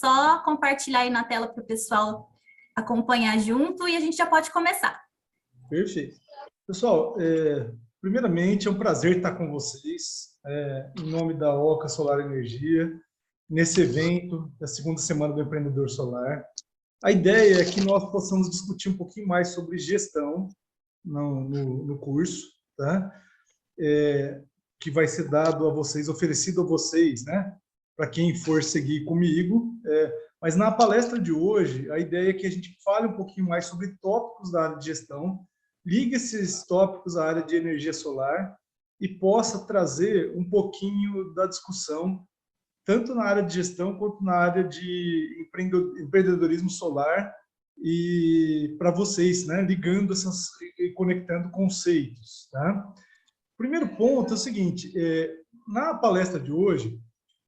só compartilhar aí na tela para o pessoal acompanhar junto e a gente já pode começar. Perfeito. Pessoal, primeiramente é um prazer estar com vocês, em nome da Oca Solar Energia, nesse evento, da segunda semana do Empreendedor Solar. A ideia é que nós possamos discutir um pouquinho mais sobre gestão no curso, tá? Que vai ser dado a vocês, oferecido a vocês, né? Para quem for seguir comigo. Mas na palestra de hoje, a ideia é que a gente fale um pouquinho mais sobre tópicos da área de gestão, ligue esses tópicos à área de energia solar e possa trazer um pouquinho da discussão, tanto na área de gestão quanto na área de empreendedorismo solar e para vocês, né? Ligando e conectando conceitos, tá? Primeiro ponto é o seguinte, na palestra de hoje,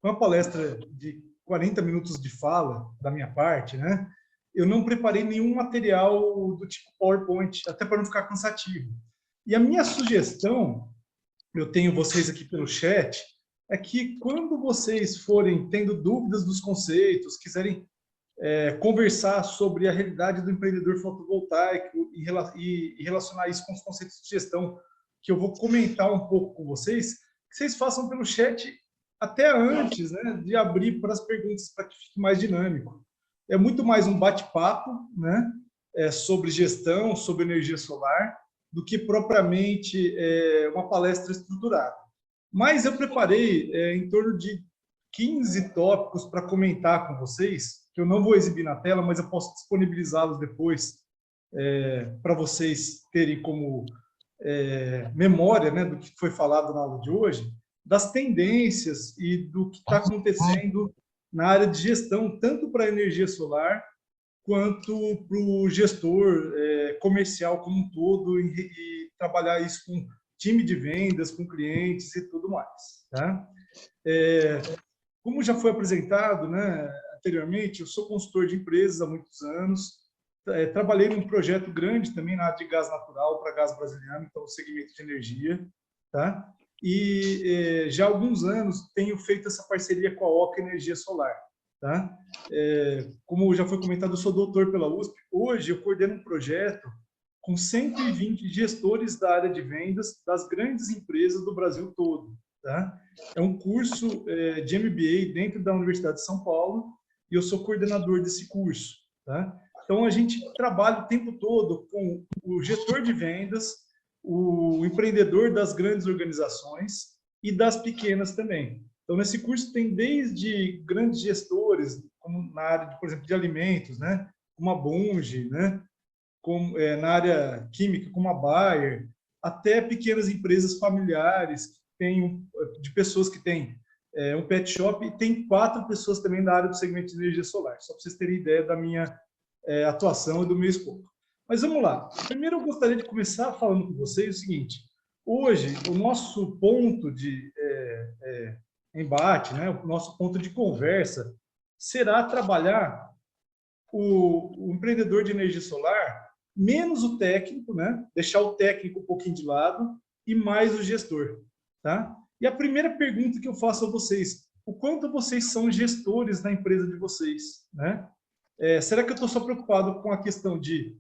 uma palestra de 40 minutos de fala da minha parte, né? Eu não preparei nenhum material do tipo PowerPoint, até para não ficar cansativo. E a minha sugestão, eu tenho vocês aqui pelo chat, é que quando vocês forem tendo dúvidas dos conceitos, quiserem conversar sobre a realidade do empreendedor fotovoltaico e relacionar isso com os conceitos de gestão, que eu vou comentar um pouco com vocês, que vocês façam pelo chat até antes, né, de abrir para as perguntas, para que fique mais dinâmico. É muito mais um bate-papo, né, sobre gestão, sobre energia solar, do que propriamente uma palestra estruturada. Mas eu preparei em torno de 15 tópicos para comentar com vocês, que eu não vou exibir na tela, mas eu posso disponibilizá-los depois para vocês terem como memória, né, do que foi falado na aula de hoje, das tendências e do que está acontecendo na área de gestão, tanto para a energia solar, quanto para o gestor comercial como um todo, e trabalhar isso com time de vendas, com clientes e tudo mais. Tá? Como já foi apresentado, né, anteriormente, eu sou consultor de empresas há muitos anos, trabalhei num projeto grande também na área de gás natural para gás brasiliano, então o segmento de energia, tá? E já há alguns anos tenho feito essa parceria com a Oca Energia Solar, tá? Como já foi comentado, eu sou doutor pela USP. Hoje eu coordeno um projeto com 120 gestores da área de vendas das grandes empresas do Brasil todo, tá? É um curso de MBA dentro da Universidade de São Paulo e eu sou coordenador desse curso, tá? Então, a gente trabalha o tempo todo com o gestor de vendas, o empreendedor das grandes organizações e das pequenas também. Então, nesse curso tem desde grandes gestores, como na área, por exemplo, de alimentos, né? Como a Bunge, né? Na área química, como a Bayer, até pequenas empresas familiares, de pessoas que têm um pet shop, e tem 4 pessoas também da área do segmento de energia solar, só para vocês terem ideia da minha atuação e do meu escopo. Mas vamos lá. Primeiro eu gostaria de começar falando com vocês o seguinte: hoje o nosso ponto de embate, né, o nosso ponto de conversa será trabalhar o empreendedor de energia solar menos o técnico, né, deixar o técnico um pouquinho de lado e mais o gestor, tá? E a primeira pergunta que eu faço a vocês: o quanto vocês são gestores na empresa de vocês, né? Será que eu estou só preocupado com a questão de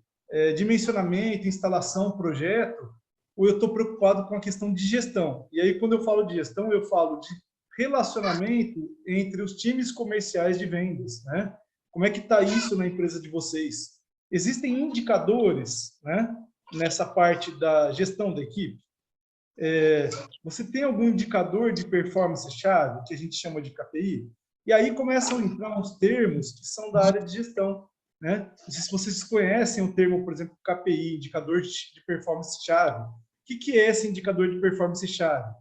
dimensionamento, instalação, projeto, ou eu estou preocupado com a questão de gestão? E aí, quando eu falo de gestão, eu falo de relacionamento entre os times comerciais de vendas, né? Como é que está isso na empresa de vocês? Existem indicadores, né, nessa parte da gestão da equipe? Você tem algum indicador de performance-chave, que a gente chama de KPI? E aí começam a entrar uns termos que são da área de gestão, né? Não sei se vocês conhecem o termo, por exemplo, KPI, indicador de performance-chave. O que é esse indicador de performance-chave?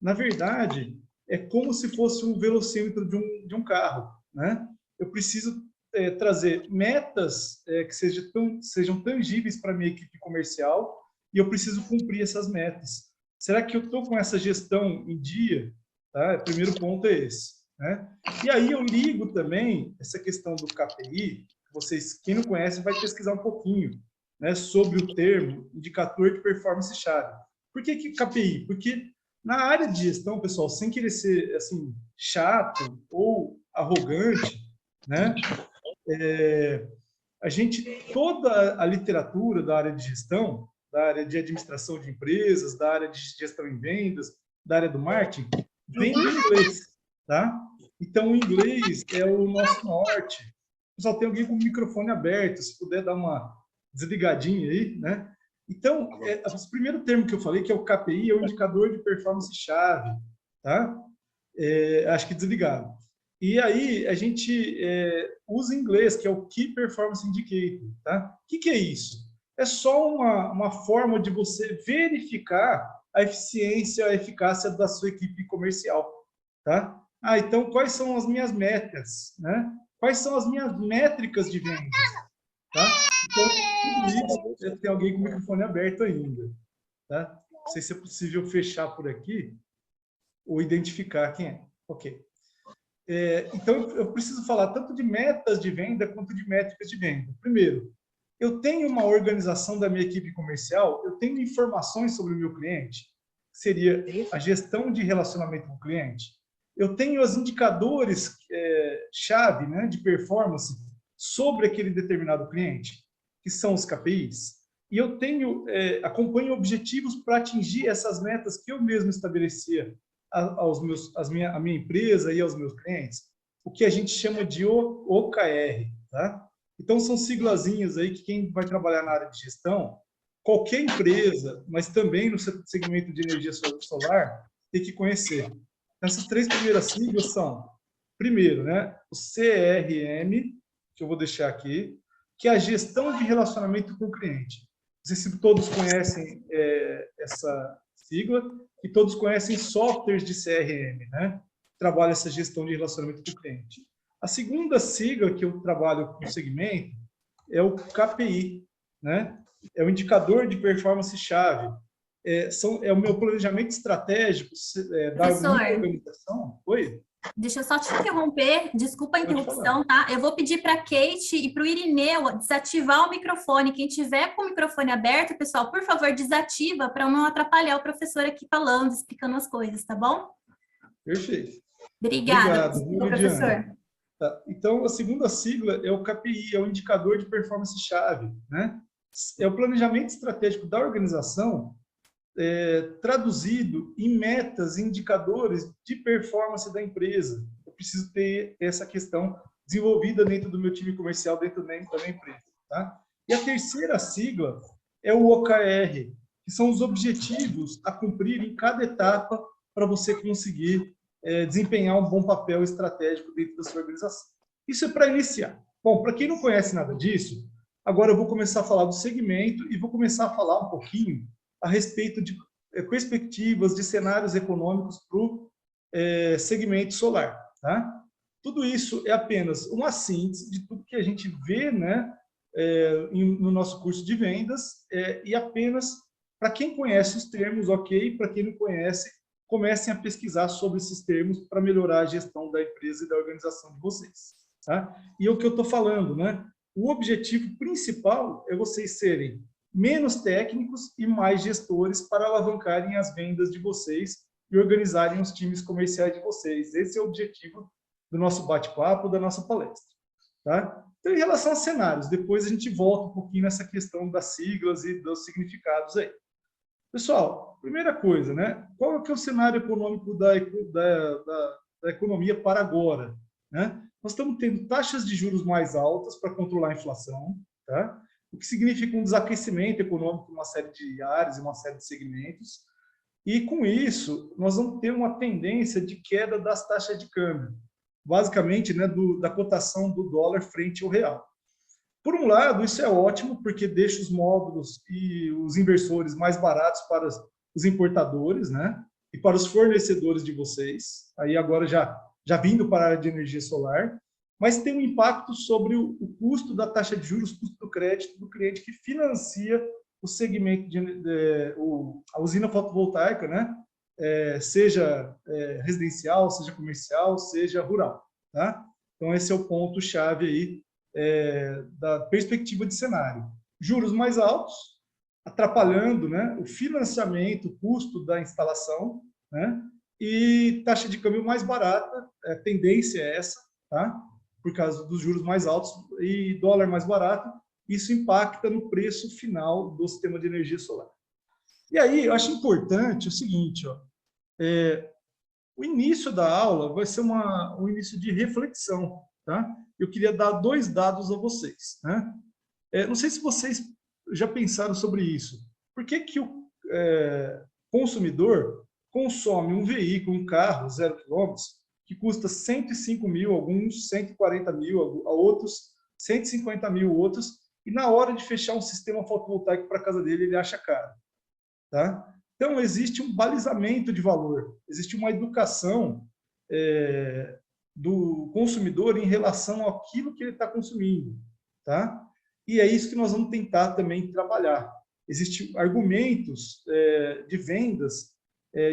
Na verdade, é como se fosse um velocímetro de um carro, né? Eu preciso trazer metas que sejam tangíveis para a minha equipe comercial e eu preciso cumprir essas metas. Será que eu estou com essa gestão em dia? Tá? O primeiro ponto é esse, né? E aí eu ligo também essa questão do KPI. Vocês, quem não conhece, vai pesquisar um pouquinho, né, sobre o termo indicador de performance-chave. Por que KPI? Porque na área de gestão, pessoal, sem querer ser assim chato ou arrogante, né? Toda a literatura da área de gestão, da área de administração de empresas, da área de gestão em vendas, da área do marketing, vem do inglês, tá? Então, o inglês é o nosso norte. Pessoal, tem alguém com o microfone aberto, se puder dar uma desligadinha aí, né? Então, o primeiro termo que eu falei, que é o KPI, é o indicador de performance-chave, tá? Acho que desligado. E aí, a gente usa em inglês, que é o Key Performance Indicator, tá? O que é isso? É só uma forma de você verificar a eficiência, a eficácia da sua equipe comercial, tá? Então, quais são as minhas metas, né? Quais são as minhas métricas de vendas, tá? Então, tudo isso, tem alguém com o microfone aberto ainda, tá? Não sei se é possível fechar por aqui ou identificar quem é. Ok. Então, eu preciso falar tanto de metas de venda quanto de métricas de venda. Primeiro, eu tenho uma organização da minha equipe comercial, eu tenho informações sobre o meu cliente, que seria a gestão de relacionamento com o cliente. Eu tenho os indicadores chave, né, de performance sobre aquele determinado cliente, que são os KPIs. E eu acompanho objetivos para atingir essas metas que eu mesmo estabelecia a minha empresa e aos meus clientes, o que a gente chama de OKR, tá? Então, são siglazinhas aí que quem vai trabalhar na área de gestão, qualquer empresa, mas também no segmento de energia solar, tem que conhecer. Essas três primeiras siglas são, primeiro, né, o CRM, que eu vou deixar aqui, que é a gestão de relacionamento com o cliente. Não sei se todos conhecem essa sigla, e todos conhecem softwares de CRM, né? Trabalha essa gestão de relacionamento com o cliente. A segunda sigla que eu trabalho com o segmento é o KPI, né? É o indicador de performance-chave. É o meu planejamento estratégico da minha organização. Oi? Deixa eu só te interromper, desculpa a interrupção, tá? Eu vou pedir para a Kate e para o Irineu desativar o microfone. Quem tiver com o microfone aberto, pessoal, por favor, desativa para não atrapalhar o professor aqui falando, explicando as coisas, tá bom? Perfeito. Obrigada. Obrigado, professor. Tá. Então, a segunda sigla é o KPI, é o indicador de performance-chave, né? É o planejamento estratégico da organização traduzido em metas, indicadores de performance da empresa. Eu preciso ter essa questão desenvolvida dentro do meu time comercial, dentro da minha empresa. Tá? E a terceira sigla é o OKR, que são os objetivos a cumprir em cada etapa para você conseguir desempenhar um bom papel estratégico dentro da sua organização. Isso é para iniciar. Bom, para quem não conhece nada disso, agora eu vou começar a falar do segmento e vou começar a falar um pouquinho a respeito de perspectivas, de cenários econômicos para o segmento solar. Tá? Tudo isso é apenas uma síntese de tudo que a gente vê, né, no nosso curso de vendas, e apenas para quem conhece os termos, ok, para quem não conhece, comecem a pesquisar sobre esses termos para melhorar a gestão da empresa e da organização de vocês. Tá? E é o que eu estou falando, né? O objetivo principal é vocês serem menos técnicos e mais gestores para alavancarem as vendas de vocês e organizarem os times comerciais de vocês. Esse é o objetivo do nosso bate-papo, da nossa palestra. Tá? Então, em relação a cenários, depois a gente volta um pouquinho nessa questão das siglas e dos significados aí. Pessoal, primeira coisa, né? Qual é que é o cenário econômico da economia para agora? Né? Nós estamos tendo taxas de juros mais altas para controlar a inflação, tá? O que significa um desaquecimento econômico em uma série de áreas, em uma série de segmentos. E, com isso, nós vamos ter uma tendência de queda das taxas de câmbio, basicamente, né, da cotação do dólar frente ao real. Por um lado, isso é ótimo, porque deixa os módulos e os inversores mais baratos para os importadores, né, e para os fornecedores de vocês, aí agora já vindo para a área de energia solar, mas tem um impacto sobre o custo da taxa de juros, custo do crédito do cliente que financia o segmento a usina fotovoltaica, né? Seja residencial, seja comercial, seja rural. Tá? Então, esse é o ponto-chave aí da perspectiva de cenário. Juros mais altos, atrapalhando, né, o financiamento, o custo da instalação, né? E taxa de câmbio mais barata, a tendência é essa, tá? por causa dos juros mais altos e dólar mais barato, isso impacta no preço final do sistema de energia solar. E aí, eu acho importante o seguinte, ó, o início da aula vai ser um início de reflexão, tá? Eu queria dar 2 dados a vocês, né? Não sei se vocês já pensaram sobre isso. Por que que o consumidor consome um veículo, um carro 0 km, que custa 105 mil, alguns 140 mil, a outros 150 mil, outros, e na hora de fechar um sistema fotovoltaico para a casa dele, ele acha caro, tá? Então, existe um balizamento de valor, existe uma educação do consumidor em relação àquilo que ele está consumindo, tá? E é isso que nós vamos tentar também trabalhar. Existem argumentos de vendas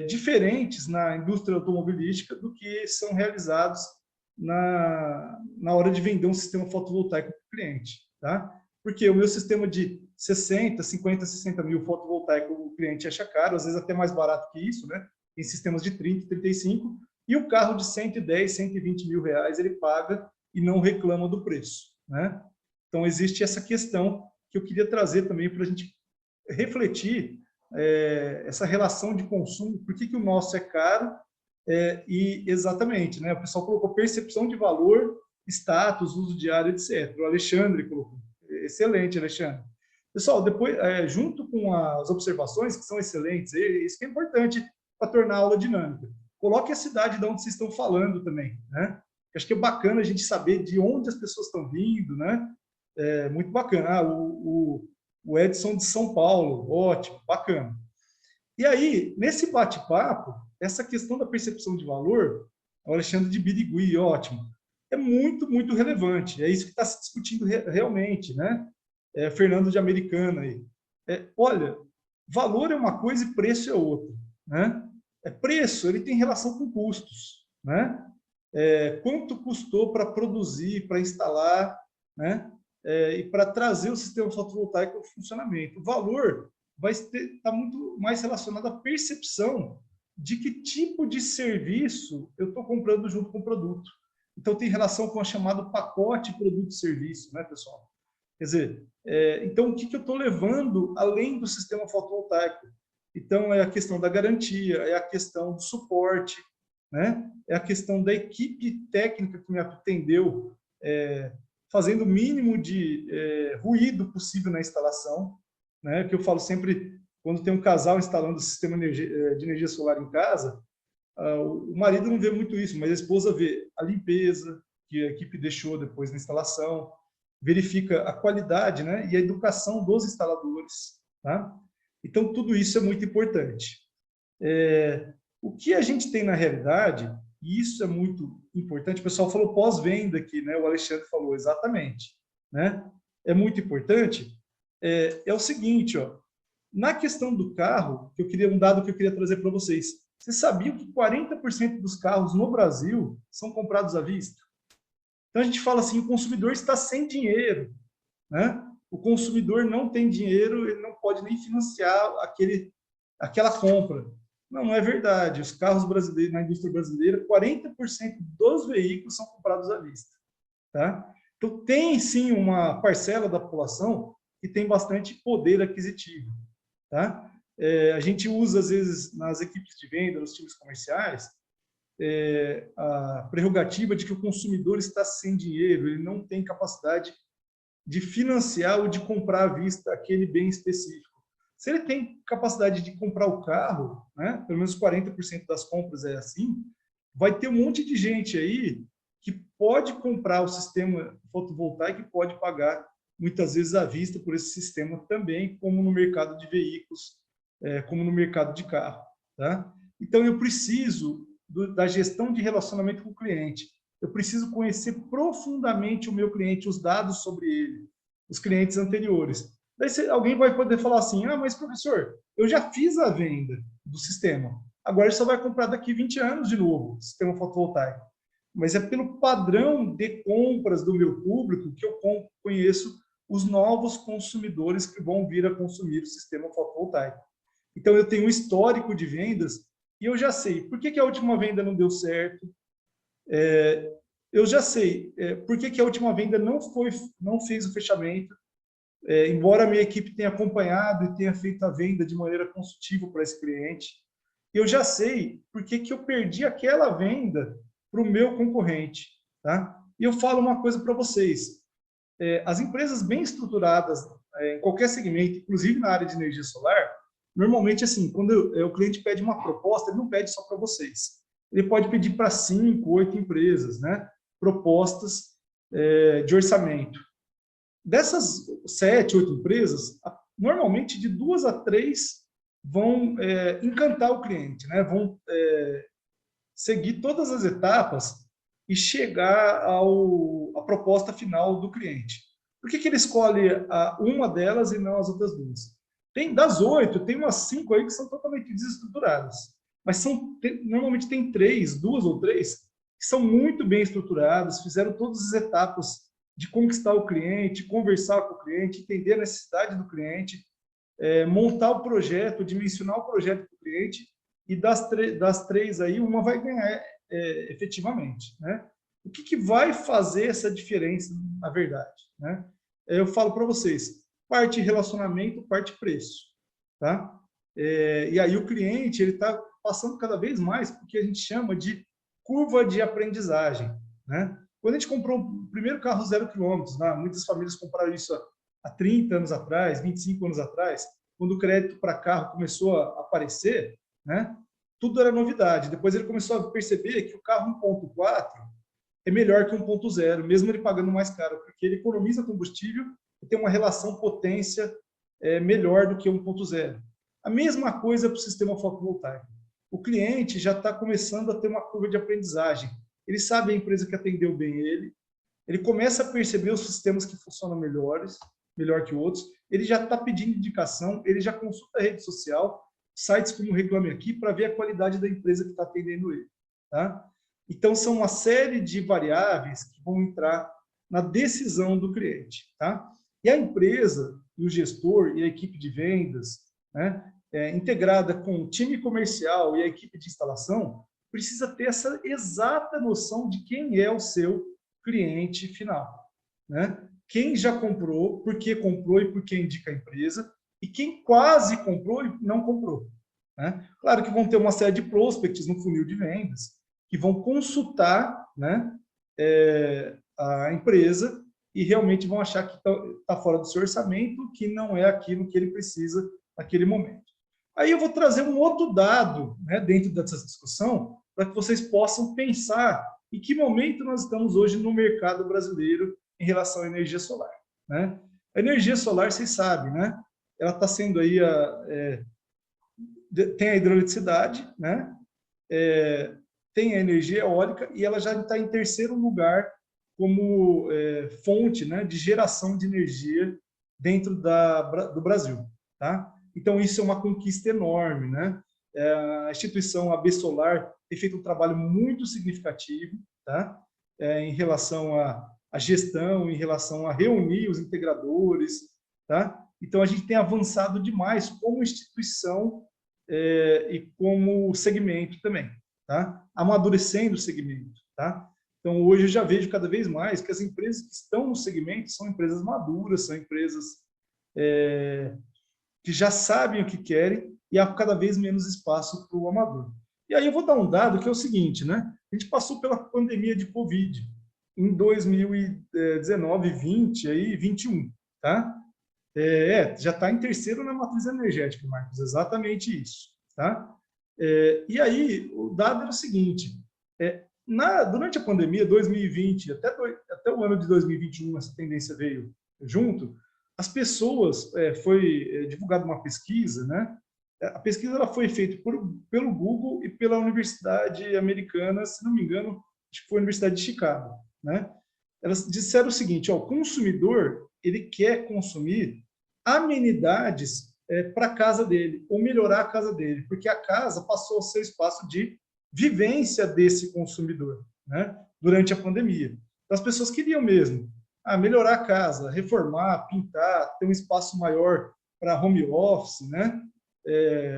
diferentes na indústria automobilística do que são realizados na hora de vender um sistema fotovoltaico para o cliente, tá? Porque o meu sistema de 60, 50, 60 mil fotovoltaico, o cliente acha caro, às vezes até mais barato que isso, né? Em sistemas de 30, 35, e o carro de 110, 120 mil reais ele paga e não reclama do preço, né? Então, existe essa questão que eu queria trazer também para a gente refletir essa relação de consumo, por que que o nosso é caro, e exatamente, né? O pessoal colocou percepção de valor, status, uso diário, etc. O Alexandre colocou. Excelente, Alexandre. Pessoal, depois, junto com as observações, que são excelentes, isso que é importante para tornar a aula dinâmica. Coloque a cidade de onde vocês estão falando também, né? Acho que é bacana a gente saber de onde as pessoas estão vindo, né? Muito bacana. O Edson de São Paulo, ótimo, bacana. E aí, nesse bate-papo, essa questão da percepção de valor, o Alexandre de Birigui, ótimo, é muito, muito relevante. É isso que está se discutindo realmente, né? Fernando de Americana aí. Olha, valor é uma coisa e preço é outra, né? Preço, ele tem relação com custos, né? Quanto custou para produzir, para instalar, né? E para trazer o sistema fotovoltaico ao funcionamento. O valor vai estar muito mais relacionado à percepção de que tipo de serviço eu estou comprando junto com o produto. Então, tem relação com o chamado pacote produto-serviço, né, pessoal? Quer dizer, então, o que eu estou levando além do sistema fotovoltaico? Então, é a questão da garantia, é a questão do suporte, né? É a questão da equipe técnica que me atendeu, fazendo o mínimo de ruído possível na instalação, né? Que eu falo sempre, quando tem um casal instalando o sistema de energia solar em casa, o marido não vê muito isso, mas a esposa vê a limpeza que a equipe deixou depois da instalação, verifica a qualidade, né? E a educação dos instaladores, tá? Então, tudo isso é muito importante. O que a gente tem na realidade, e isso é muito importante, o pessoal falou pós-venda aqui, né? O Alexandre falou exatamente, né? É muito importante, é o seguinte, ó, na questão do carro, um dado que eu queria trazer para vocês, vocês sabiam que 40% dos carros no Brasil são comprados à vista? Então, a gente fala assim, o consumidor está sem dinheiro, né? O consumidor não tem dinheiro, ele não pode nem financiar aquela compra. Não é verdade. Os carros brasileiros, na indústria brasileira, 40% dos veículos são comprados à vista, tá? Então, tem sim uma parcela da população que tem bastante poder aquisitivo, tá? A gente usa, às vezes, nas equipes de venda, nos times comerciais, a prerrogativa de que o consumidor está sem dinheiro, ele não tem capacidade de financiar ou de comprar à vista aquele bem específico. Se ele tem capacidade de comprar o carro, né, pelo menos 40% das compras é assim, vai ter um monte de gente aí que pode comprar o sistema fotovoltaico e pode pagar, muitas vezes, à vista por esse sistema também, como no mercado de veículos, como no mercado de carro, tá? Então, eu preciso da gestão de relacionamento com o cliente. Eu preciso conhecer profundamente o meu cliente, os dados sobre ele, os clientes anteriores. Daí alguém vai poder falar assim, mas professor, eu já fiz a venda do sistema, agora ele só vai comprar daqui 20 anos de novo, o sistema fotovoltaico. Mas é pelo padrão de compras do meu público que eu conheço os novos consumidores que vão vir a consumir o sistema fotovoltaico. Então, eu tenho um histórico de vendas e eu já sei por que a última venda não deu certo, eu já sei por que a última venda não fez o fechamento, embora a minha equipe tenha acompanhado e tenha feito a venda de maneira consultiva para esse cliente. Eu já sei por que eu perdi aquela venda para o meu concorrente. Tá? E eu falo uma coisa para vocês. As empresas bem estruturadas em qualquer segmento, inclusive na área de energia solar, normalmente, assim, quando o cliente pede uma proposta, ele não pede só para vocês. Ele pode pedir para 5, 8 empresas, né? Propostas de orçamento. Dessas 7, 8 empresas, normalmente de 2 a 3 vão encantar o cliente, né? Vão seguir todas as etapas e chegar à proposta final do cliente. Por que ele escolhe uma delas e não as outras 2? Das 8, tem umas 5 aí que são totalmente desestruturadas. Mas normalmente tem 2 ou 3, que são muito bem estruturadas, fizeram todas as etapas de conquistar o cliente, conversar com o cliente, entender a necessidade do cliente, montar o projeto, dimensionar o projeto para o cliente, e das 3 aí, uma vai ganhar efetivamente. Né? O que vai fazer essa diferença, na verdade? Né? Eu falo para vocês, parte relacionamento, parte preço. Tá? E aí o cliente está passando cada vez mais porque a gente chama de curva de aprendizagem. Né? Quando a gente comprou o primeiro carro 0 km, né? Muitas famílias compraram isso há 30 anos atrás, 25 anos atrás, quando o crédito para carro começou a aparecer, né? Tudo era novidade. Depois ele começou a perceber que o carro 1.4 é melhor que 1.0, mesmo ele pagando mais caro, porque ele economiza combustível e tem uma relação potência melhor do que 1.0. A mesma coisa para o sistema fotovoltaico. O cliente já está começando a ter uma curva de aprendizagem. Ele sabe a empresa que atendeu bem ele começa a perceber os sistemas que funcionam melhor que outros, ele já está pedindo indicação, ele já consulta a rede social, sites como o Reclame Aqui, para ver a qualidade da empresa que está atendendo ele. Tá? Então, são uma série de variáveis que vão entrar na decisão do cliente. Tá? E a empresa, e o gestor, e a equipe de vendas, né, integrada com o time comercial e a equipe de instalação, precisa ter essa exata noção de quem é o seu cliente final. Né? Quem já comprou, por que comprou e por que indica a empresa, e quem quase comprou e não comprou. Né? Claro que vão ter uma série de prospects no funil de vendas, que vão consultar, né, a empresa e realmente vão achar que está fora do seu orçamento, que não é aquilo que ele precisa naquele momento. Aí eu vou trazer um outro dado, né, dentro dessa discussão, para que vocês possam pensar em que momento nós estamos hoje no mercado brasileiro em relação à energia solar. Né? A energia solar, vocês sabem, né? Ela está sendo aí tem a hidroeletricidade, né? Tem a energia eólica e ela já está em terceiro lugar como fonte, né, de geração de energia dentro do Brasil. Tá? Então, isso é uma conquista enorme. Né? A instituição AB Solar tem feito um trabalho muito significativo, tá? Em relação à gestão, em relação a reunir os integradores. Tá? Então, a gente tem avançado demais como instituição e como segmento também. Tá? Amadurecendo o segmento. Tá? Então, hoje eu já vejo cada vez mais que as empresas que estão no segmento são empresas maduras, são empresas que já sabem o que querem e há cada vez menos espaço para o amador. E aí eu vou dar um dado que é o seguinte, né? A gente passou pela pandemia de Covid em 2019, 20 e 21, tá? Já está em terceiro na matriz energética, Marcos, exatamente isso, tá? E aí o dado era o seguinte, durante a pandemia, 2020, até o ano de 2021, essa tendência veio junto, as pessoas, foi divulgada uma pesquisa, né? A pesquisa ela foi feita pelo Google e pela Universidade Americana, se não me engano, acho que foi a Universidade de Chicago, né? Elas disseram o seguinte, o consumidor, ele quer consumir amenidades para a casa dele, ou melhorar a casa dele, porque a casa passou a ser espaço de vivência desse consumidor, né? Durante a pandemia. Então, as pessoas queriam mesmo melhorar a casa, reformar, pintar, ter um espaço maior para home office, né?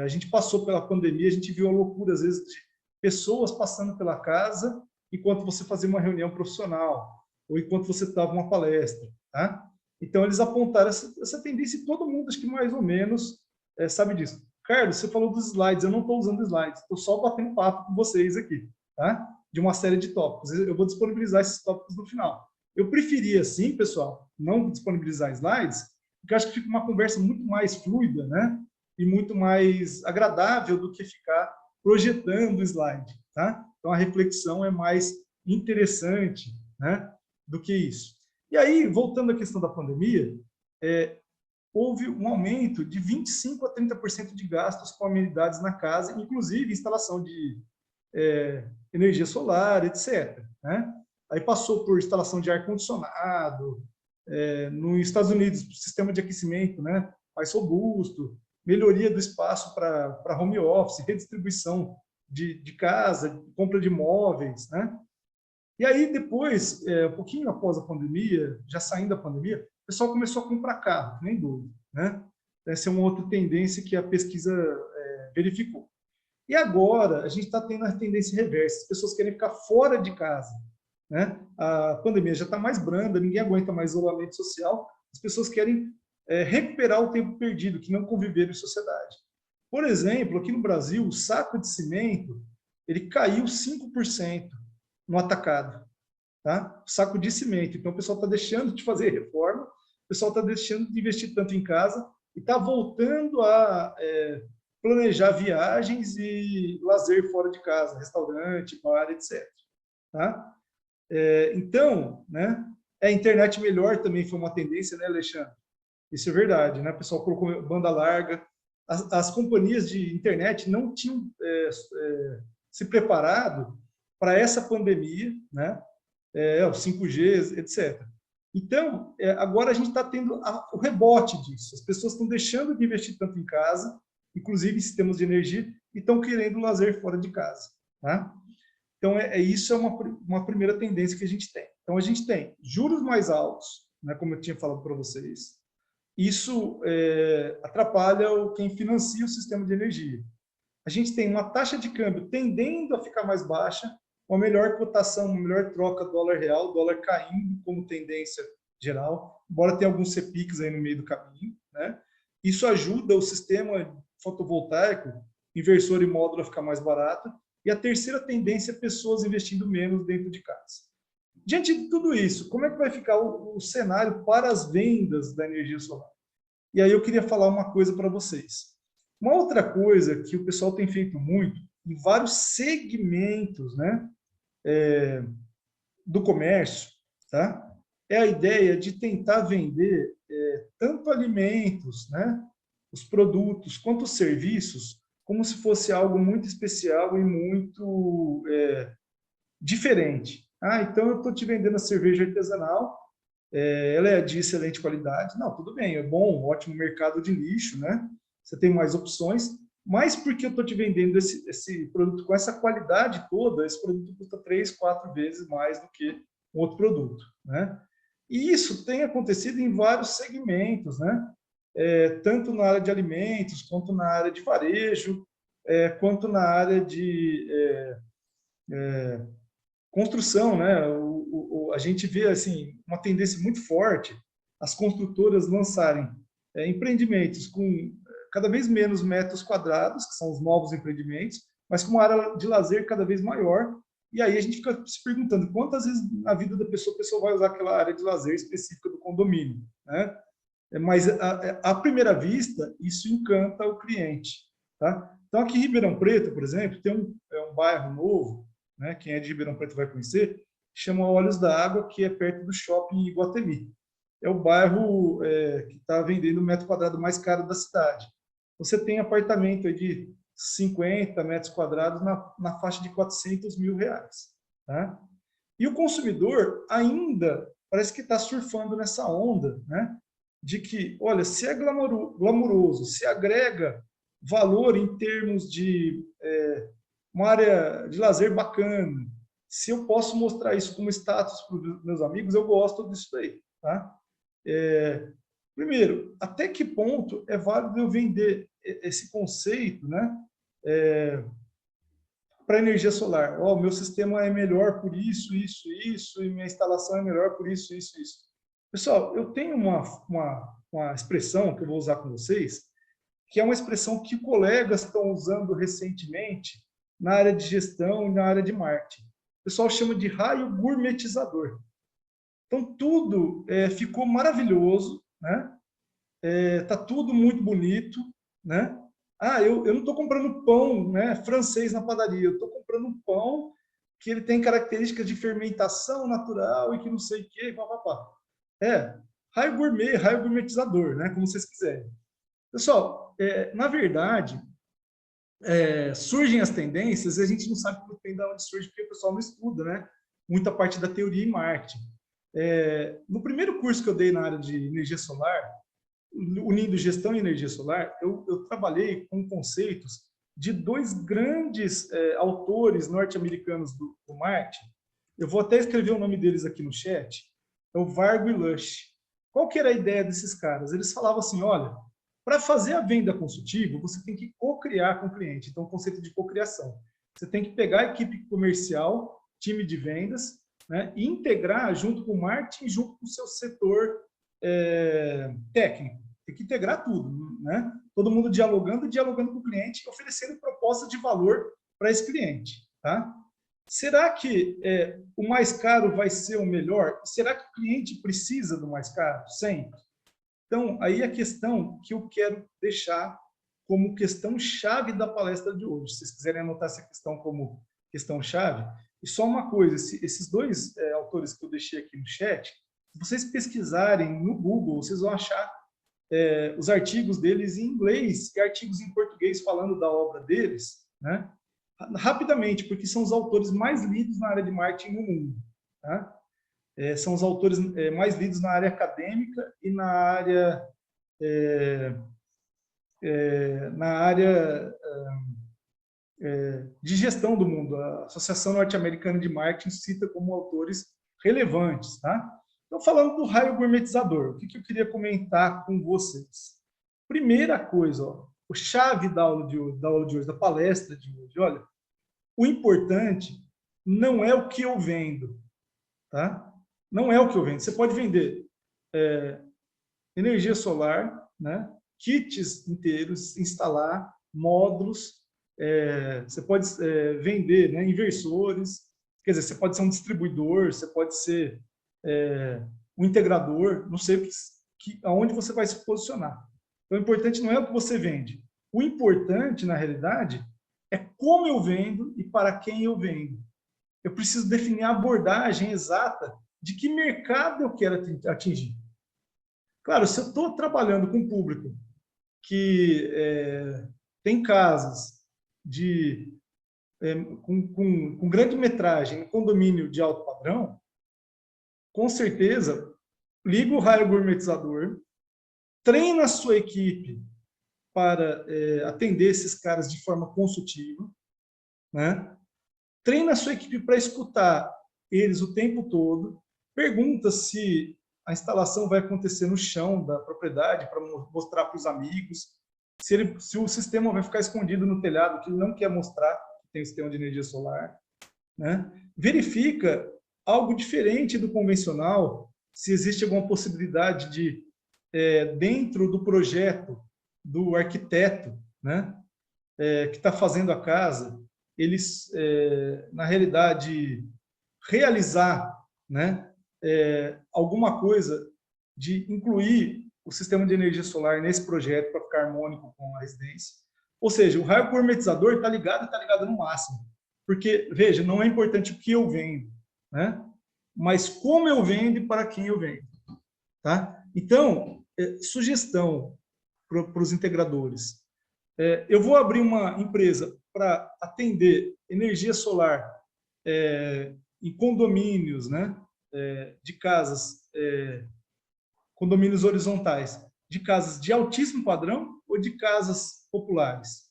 A gente passou pela pandemia, a gente viu a loucura, às vezes, de pessoas passando pela casa enquanto você fazia uma reunião profissional, ou enquanto você dava uma palestra, tá? Então, eles apontaram essa tendência, e todo mundo, acho que mais ou menos, sabe disso. Carlos, você falou dos slides, eu não estou usando slides, estou só batendo papo com vocês aqui, tá? De uma série de tópicos. Eu vou disponibilizar esses tópicos no final. Eu preferia, sim, pessoal, não disponibilizar slides, porque eu acho que fica uma conversa muito mais fluida, né? E muito mais agradável do que ficar projetando o slide, tá? Então, a reflexão é mais interessante, né? Do que isso. E aí, voltando à questão da pandemia, houve um aumento de 25% a 30% de gastos com amenidades na casa, inclusive instalação de energia solar, etc. Né? Aí passou por instalação de ar-condicionado, nos Estados Unidos, sistema de aquecimento, né, mais robusto, melhoria do espaço para home office, redistribuição de casa, compra de imóveis, né? E aí depois, um pouquinho após a pandemia, já saindo da pandemia, o pessoal começou a comprar carro, nem dúvida, né? Essa é uma outra tendência que a pesquisa verificou. E agora a gente está tendo a tendência reversa, as pessoas querem ficar fora de casa, né? A pandemia já está mais branda, ninguém aguenta mais isolamento social, as pessoas querem recuperar o tempo perdido, que não conviveram em sociedade. Por exemplo, aqui no Brasil, o saco de cimento ele caiu 5% no atacado, tá? O saco de cimento. Então, o pessoal está deixando de fazer reforma, o pessoal está deixando de investir tanto em casa e está voltando a planejar viagens e lazer fora de casa, restaurante, bar, etc. Tá? Então, né, a internet melhor também foi uma tendência, né, Alexandre? Isso é verdade, né? O pessoal colocou banda larga. As companhias de internet não tinham se preparado para essa pandemia, né? O 5G, etc. Então, agora a gente está tendo o rebote disso. As pessoas estão deixando de investir tanto em casa, inclusive em sistemas de energia, e estão querendo lazer fora de casa. Tá? Então, isso é uma primeira tendência que a gente tem. Então, a gente tem juros mais altos, né, como eu tinha falado para vocês. Isso atrapalha quem financia o sistema de energia. A gente tem uma taxa de câmbio tendendo a ficar mais baixa, uma melhor cotação, uma melhor troca dólar-real, dólar caindo como tendência geral, embora tenha alguns CPICs aí no meio do caminho, né? Isso ajuda o sistema fotovoltaico, inversor e módulo a ficar mais barato. E a terceira tendência é pessoas investindo menos dentro de casa. Diante de tudo isso, como é que vai ficar o cenário para as vendas da energia solar? E aí eu queria falar uma coisa para vocês. Uma outra coisa que o pessoal tem feito muito, em vários segmentos, né, do comércio, tá? É a ideia de tentar vender tanto alimentos, né, os produtos, quanto os serviços, como se fosse algo muito especial e muito diferente. Então eu estou te vendendo a cerveja artesanal, ela é de excelente qualidade. Não, tudo bem, é bom, ótimo mercado de nicho, né? Você tem mais opções, mas porque eu estou te vendendo esse produto com essa qualidade toda, esse produto custa 3, 4 vezes mais do que um outro produto, né? E isso tem acontecido em vários segmentos, né? Tanto na área de alimentos, quanto na área de varejo, quanto na área de construção, né? A gente vê assim uma tendência muito forte as construtoras lançarem empreendimentos com cada vez menos metros quadrados, que são os novos empreendimentos, mas com uma área de lazer cada vez maior. E aí a gente fica se perguntando quantas vezes na vida da pessoa a pessoa vai usar aquela área de lazer específica do condomínio, né? Mas à primeira vista isso encanta o cliente, tá? Então aqui em Ribeirão Preto, por exemplo, tem um bairro novo, né? Quem é de Ribeirão Preto vai conhecer, chama Olhos da Água, que é perto do shopping Iguatemi. É o bairro que está vendendo o metro quadrado mais caro da cidade. Você tem apartamento aí de 50 metros quadrados na faixa de 400 mil reais. Tá? E o consumidor ainda parece que está surfando nessa onda, né? De que, olha, se é glamouroso, se agrega valor em termos de uma área de lazer bacana, se eu posso mostrar isso como status para os meus amigos, eu gosto disso aí. Tá? Primeiro, até que ponto é válido eu vender esse conceito, né, para energia solar. O meu sistema é melhor por isso, isso, isso, e minha instalação é melhor por isso, isso, isso. Pessoal, eu tenho uma expressão que eu vou usar com vocês, que é uma expressão que colegas estão usando recentemente na área de gestão e na área de marketing. O pessoal chama de raio gourmetizador. Então, tudo ficou maravilhoso, né? Tá tudo muito bonito, né? Eu não estou comprando pão, né, francês na padaria, eu estou comprando um pão que ele tem características de fermentação natural e que não sei o quê, papapá. Raio gourmet, raio gourmetizador, né, como vocês quiserem. Pessoal, na verdade, surgem as tendências e a gente não sabe muito bem de onde surge, porque o pessoal não estuda, né? Muita parte da teoria e marketing. No primeiro curso que eu dei na área de energia solar, unindo gestão e energia solar, eu trabalhei com conceitos de dois grandes autores norte-americanos do marketing. Eu vou até escrever o nome deles aqui no chat. É o Vargo e Lush. Qual que era a ideia desses caras? Eles falavam assim, olha, para fazer a venda consultiva, você tem que co-criar com o cliente. Então, o conceito de cocriação. Você tem que pegar a equipe comercial, time de vendas, né, e integrar junto com o marketing, junto com o seu setor técnico. Tem que integrar tudo, né? Todo mundo dialogando com o cliente, oferecendo proposta de valor para esse cliente, tá? Será que o mais caro vai ser o melhor? Será que o cliente precisa do mais caro? Sempre. Então, aí a questão que eu quero deixar como questão-chave da palestra de hoje. Se vocês quiserem anotar essa questão como questão-chave. E só uma coisa, esses dois autores que eu deixei aqui no chat, se vocês pesquisarem no Google, vocês vão achar os artigos deles em inglês e artigos em português falando da obra deles, né? Rapidamente, porque são os autores mais lidos na área de marketing no mundo, tá? São os autores mais lidos na área acadêmica e na área de gestão do mundo. A Associação Norte-Americana de Marketing cita como autores relevantes, tá? Então, falando do raio gourmetizador, o que eu queria comentar com vocês? Primeira coisa, o chave da aula de hoje, da palestra de hoje, olha, o importante não é o que eu vendo, tá? Não é o que eu vendo. Você pode vender energia solar, né? Kits inteiros, instalar módulos, você pode vender, né, inversores, quer dizer, você pode ser um distribuidor, você pode ser um integrador, não sei aonde você vai se posicionar. Então, o importante não é o que você vende. O importante, na realidade, é como eu vendo e para quem eu vendo. Eu preciso definir a abordagem exata de que mercado eu quero atingir. Claro, se eu estou trabalhando com um público que tem casas com grande metragem, em condomínio de alto padrão, com certeza, liga o raio gourmetizador, treina a sua equipe para atender esses caras de forma consultiva, né? Treina a sua equipe para escutar eles o tempo todo, pergunta se a instalação vai acontecer no chão da propriedade para mostrar para os amigos, se o sistema vai ficar escondido no telhado, que ele não quer mostrar que tem um sistema de energia solar, né? Verifica algo diferente do convencional, se existe alguma possibilidade de, dentro do projeto do arquiteto, né, que está fazendo a casa, eles, na realidade, realizar, né, alguma coisa de incluir o sistema de energia solar nesse projeto para ficar harmônico com a residência. Ou seja, o raio gourmetizador está ligado no máximo. Porque, veja, não é importante o que eu vendo, né? Mas como eu vendo e para quem eu vendo. Tá? Então, sugestão para os integradores. Eu vou abrir uma empresa para atender energia solar em condomínios, né? De casas, condomínios horizontais, de casas de altíssimo padrão ou de casas populares.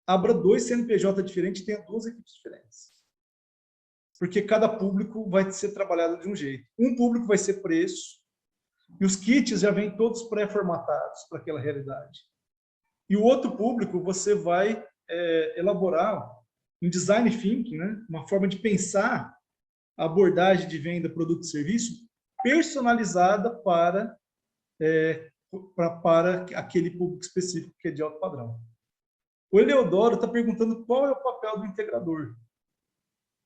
Abra 2 CNPJ diferentes e tenha 2 equipes diferentes. Porque cada público vai ser trabalhado de um jeito. Um público vai ser preço, e os kits já vêm todos pré-formatados para aquela realidade. E o outro público você vai elaborar um design thinking, né? Uma forma de pensar a abordagem de venda, produto e serviço personalizada para aquele público específico que é de alto padrão. O Eleodoro está perguntando qual é o papel do integrador.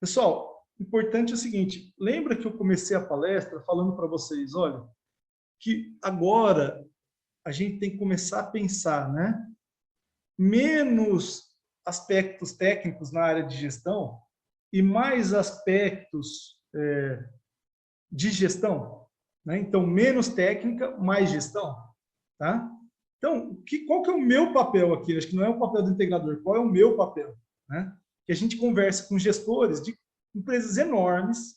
Pessoal, importante é o seguinte, lembra que eu comecei a palestra falando para vocês, olha, que agora a gente tem que começar a pensar, né? Menos aspectos técnicos na área de gestão e mais aspectos de gestão, né? Então, menos técnica, mais gestão, tá? Então, qual que é o meu papel aqui? Acho que não é o papel do integrador, qual é o meu papel, né? Que a gente conversa com gestores de empresas enormes.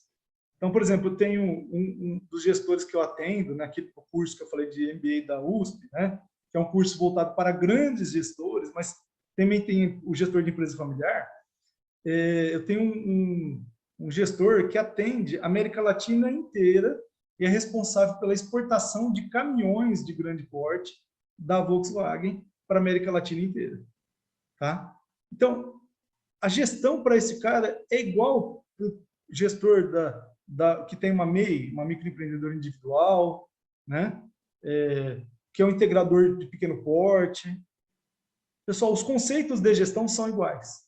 Então, por exemplo, eu tenho um dos gestores que eu atendo, naquele curso que eu falei de MBA da USP, né? Que é um curso voltado para grandes gestores, mas também tem o gestor de empresa familiar. Eu tenho um gestor que atende a América Latina inteira e é responsável pela exportação de caminhões de grande porte da Volkswagen para a América Latina inteira. Tá? Então, a gestão para esse cara é igual para o gestor que tem uma MEI, uma microempreendedora individual, né? Que é um integrador de pequeno porte. Pessoal, os conceitos de gestão são iguais.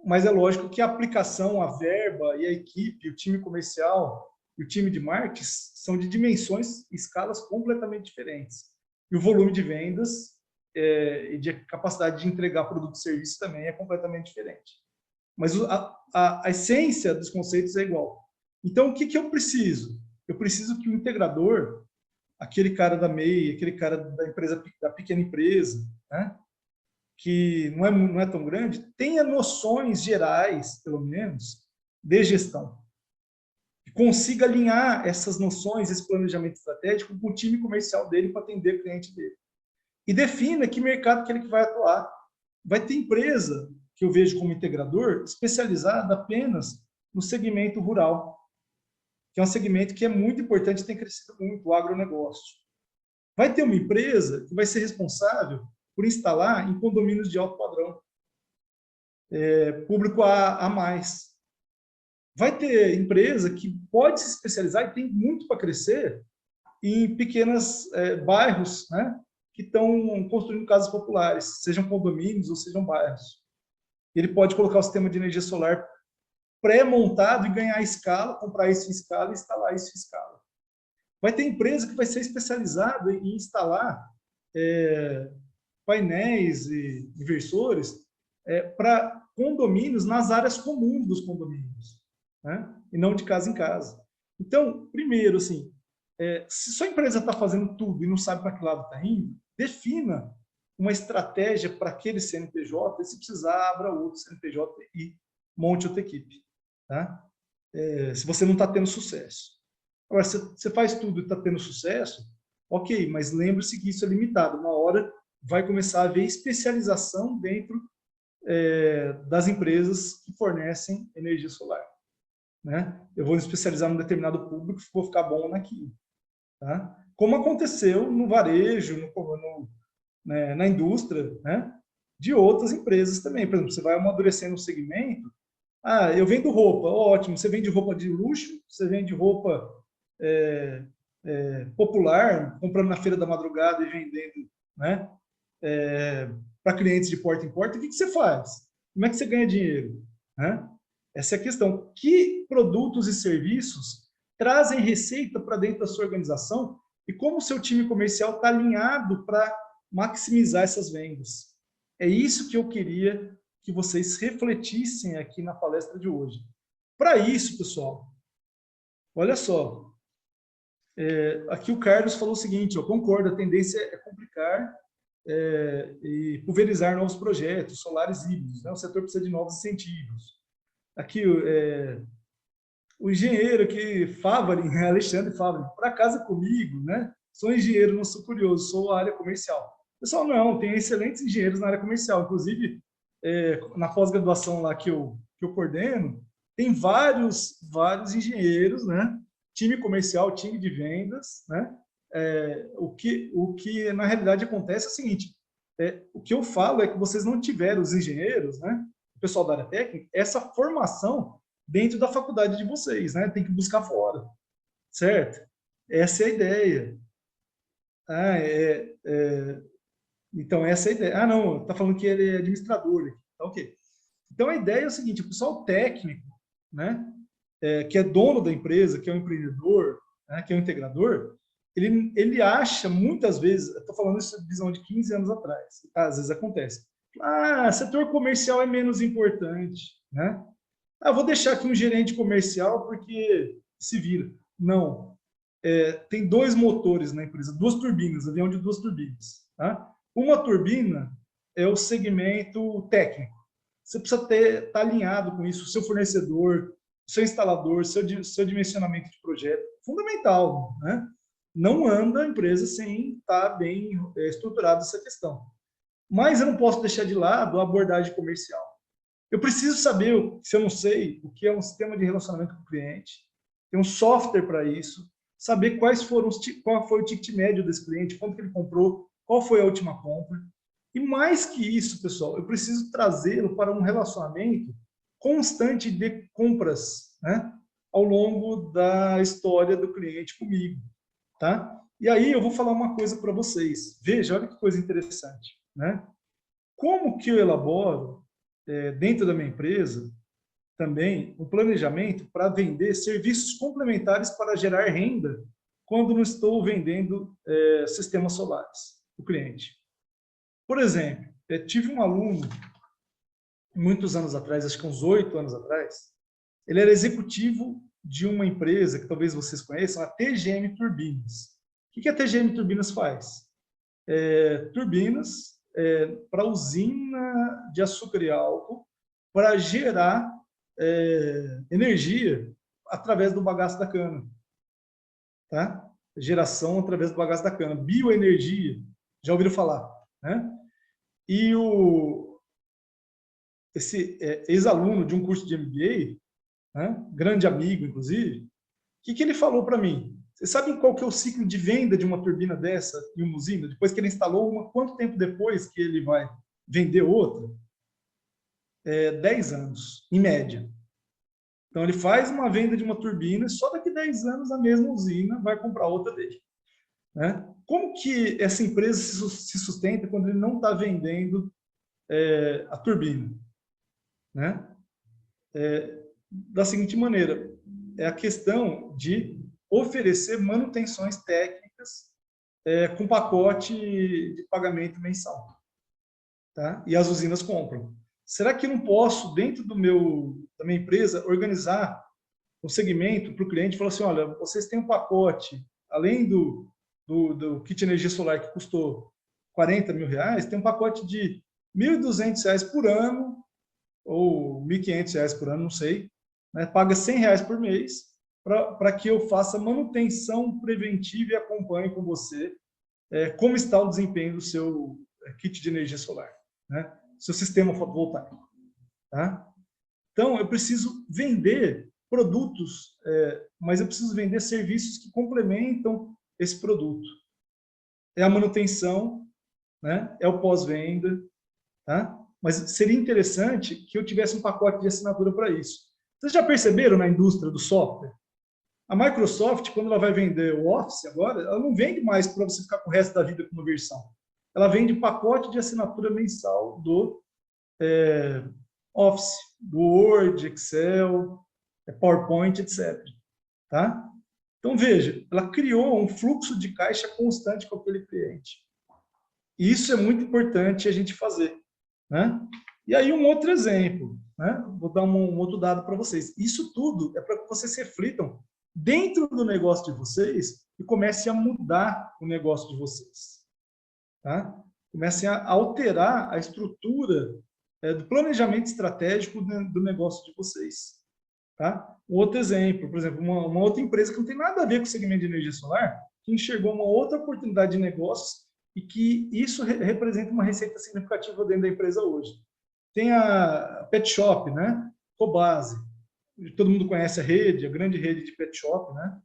Mas é lógico que a aplicação, a verba e a equipe, o time comercial e o time de marketing são de dimensões e escalas completamente diferentes. E o volume de vendas e de capacidade de entregar produto e serviço também é completamente diferente. Mas a essência dos conceitos é igual. Então, o que eu preciso? Eu preciso que o integrador, aquele cara da MEI, aquele cara da empresa, da pequena empresa, né, que não é tão grande, tenha noções gerais, pelo menos, de gestão. E consiga alinhar essas noções, esse planejamento estratégico com o time comercial dele para atender o cliente dele. E defina que mercado que ele vai atuar. Vai ter empresa, que eu vejo como integrador, especializada apenas no segmento rural, que é um segmento que é muito importante e tem crescido muito, o agronegócio. Vai ter uma empresa que vai ser responsável por instalar em condomínios de alto padrão, público a mais. Vai ter empresa que pode se especializar e tem muito para crescer em pequenos bairros, né, que estão construindo casas populares, sejam condomínios ou sejam bairros. Ele pode colocar o sistema de energia solar pré-montado e ganhar escala, comprar isso em escala e instalar isso em escala. Vai ter empresa que vai ser especializada em instalar painéis e inversores para condomínios nas áreas comuns dos condomínios, né? E não de casa em casa. Então, primeiro, assim, se sua empresa está fazendo tudo e não sabe para que lado está indo, defina uma estratégia para aquele CNPJ e, se precisar, abra outro CNPJ e monte outra equipe. Tá? Se você não está tendo sucesso. Agora, se você faz tudo e está tendo sucesso, ok, mas lembre-se que isso é limitado. Uma hora vai começar a haver especialização dentro das empresas que fornecem energia solar. Né? Eu vou me especializar num determinado público, vou ficar bom naquilo. Tá? Como aconteceu no varejo, na indústria, né? De outras empresas também. Por exemplo, você vai amadurecendo um segmento. Eu vendo roupa, ótimo. Você vende roupa de luxo, você vende roupa popular, comprando na feira da madrugada e vendendo, né? Para clientes de porta em porta. O que você faz? Como é que você ganha dinheiro? Né? Essa é a questão. Que produtos e serviços trazem receita para dentro da sua organização e como o seu time comercial está alinhado para maximizar essas vendas? É isso que eu queria que vocês refletissem aqui na palestra de hoje. Para isso, pessoal, olha só, aqui o Carlos falou o seguinte, eu concordo, a tendência é complicar e pulverizar novos projetos, solares híbridos, né? O setor precisa de novos incentivos. Aqui, o engenheiro aqui, Favarin, Alexandre Favarin, para casa comigo, né? Sou engenheiro, não sou curioso, sou área comercial. Pessoal, não, tem excelentes engenheiros na área comercial, inclusive na pós-graduação lá que eu coordeno, tem vários engenheiros, né? Time comercial, time de vendas, né? O que na realidade acontece é o seguinte, o que eu falo é que vocês não tiveram os engenheiros, né? o pessoal da área técnica, essa formação dentro da faculdade de vocês, né? Tem que buscar fora, certo? Essa é a ideia. Então, essa é a ideia. Não, está falando que ele é administrador. Tá, ok. Então, a ideia é o seguinte, o pessoal técnico, né, que é dono da empresa, que é um empreendedor, né, que é um integrador, ele acha, muitas vezes, eu estou falando isso de visão de 15 anos atrás, às vezes acontece, setor comercial é menos importante, né? Vou deixar aqui um gerente comercial porque se vira. Não. Tem 2 motores na empresa, 2 turbinas, avião de 2 turbinas. Tá? Uma turbina é o segmento técnico. Você precisa estar alinhado com isso, o seu fornecedor, o seu instalador, seu dimensionamento de projeto. Fundamental, né? Não anda a empresa sem estar bem estruturada essa questão. Mas eu não posso deixar de lado a abordagem comercial. Eu preciso saber, se eu não sei, o que é um sistema de relacionamento com o cliente, tem um software para isso, saber qual foi o ticket médio desse cliente, quanto que ele comprou, qual foi a última compra. E mais que isso, pessoal, eu preciso trazê-lo para um relacionamento constante de compras, né, ao longo da história do cliente comigo. Tá? E aí eu vou falar uma coisa para vocês. Veja, olha que coisa interessante. Né? Como que eu elaboro, dentro da minha empresa, também um planejamento para vender serviços complementares para gerar renda quando não estou vendendo sistemas solares para o cliente. Por exemplo, tive um aluno, muitos anos atrás, acho que uns 8 anos atrás, ele era executivo de uma empresa que talvez vocês conheçam, a TGM Turbinas. O que a TGM Turbinas faz? Turbinas para usina de açúcar e álcool para gerar energia através do bagaço da cana. Tá? Geração através do bagaço da cana. Bioenergia, já ouviram falar. Né? E esse ex-aluno de um curso de MBA, né? Grande amigo, inclusive, o que ele falou para mim? Vocês sabem qual que é o ciclo de venda de uma turbina dessa em uma usina? Depois que ele instalou uma, quanto tempo depois que ele vai vender outra? 10 anos, em média. Então, ele faz uma venda de uma turbina e só daqui 10 anos a mesma usina vai comprar outra dele. Né? Como que essa empresa se sustenta quando ele não está vendendo a turbina? Né? Da seguinte maneira, é a questão de oferecer manutenções técnicas com pacote de pagamento mensal. Tá? E as usinas compram. Será que eu não posso, dentro da minha empresa, organizar um segmento para o cliente e falar assim, olha, vocês têm um pacote, além do kit energia solar que custou R$40 mil, tem um pacote de R$1.200 por ano, ou R$1.500 por ano, não sei, né? Paga R$100 por mês, para que eu faça manutenção preventiva e acompanhe com você como está o desempenho do seu kit de energia solar, né? Seu sistema fotovoltaico. Tá? Então, eu preciso vender produtos, mas eu preciso vender serviços que complementam esse produto. É a manutenção, né? É o pós-venda. Tá? Mas seria interessante que eu tivesse um pacote de assinatura para isso. Vocês já perceberam na indústria do software? A Microsoft, quando ela vai vender o Office agora, ela não vende mais para você ficar com o resto da vida com uma versão. Ela vende pacote de assinatura mensal do Office, do Word, Excel, PowerPoint, etc. Tá? Então, veja, ela criou um fluxo de caixa constante com aquele cliente. E isso é muito importante a gente fazer. Né? E aí, um outro exemplo, né? Vou dar um outro dado para vocês. Isso tudo é para que vocês reflitam dentro do negócio de vocês e comecem a mudar o negócio de vocês. Tá? Comecem a alterar a estrutura do planejamento estratégico do negócio de vocês. Tá? Um outro exemplo, por exemplo, uma outra empresa que não tem nada a ver com o segmento de energia solar, que enxergou uma outra oportunidade de negócios e que isso representa uma receita significativa dentro da empresa hoje. Tem a Pet Shop, né? Cobase. Todo mundo conhece a rede, a grande rede de Pet Shop, né?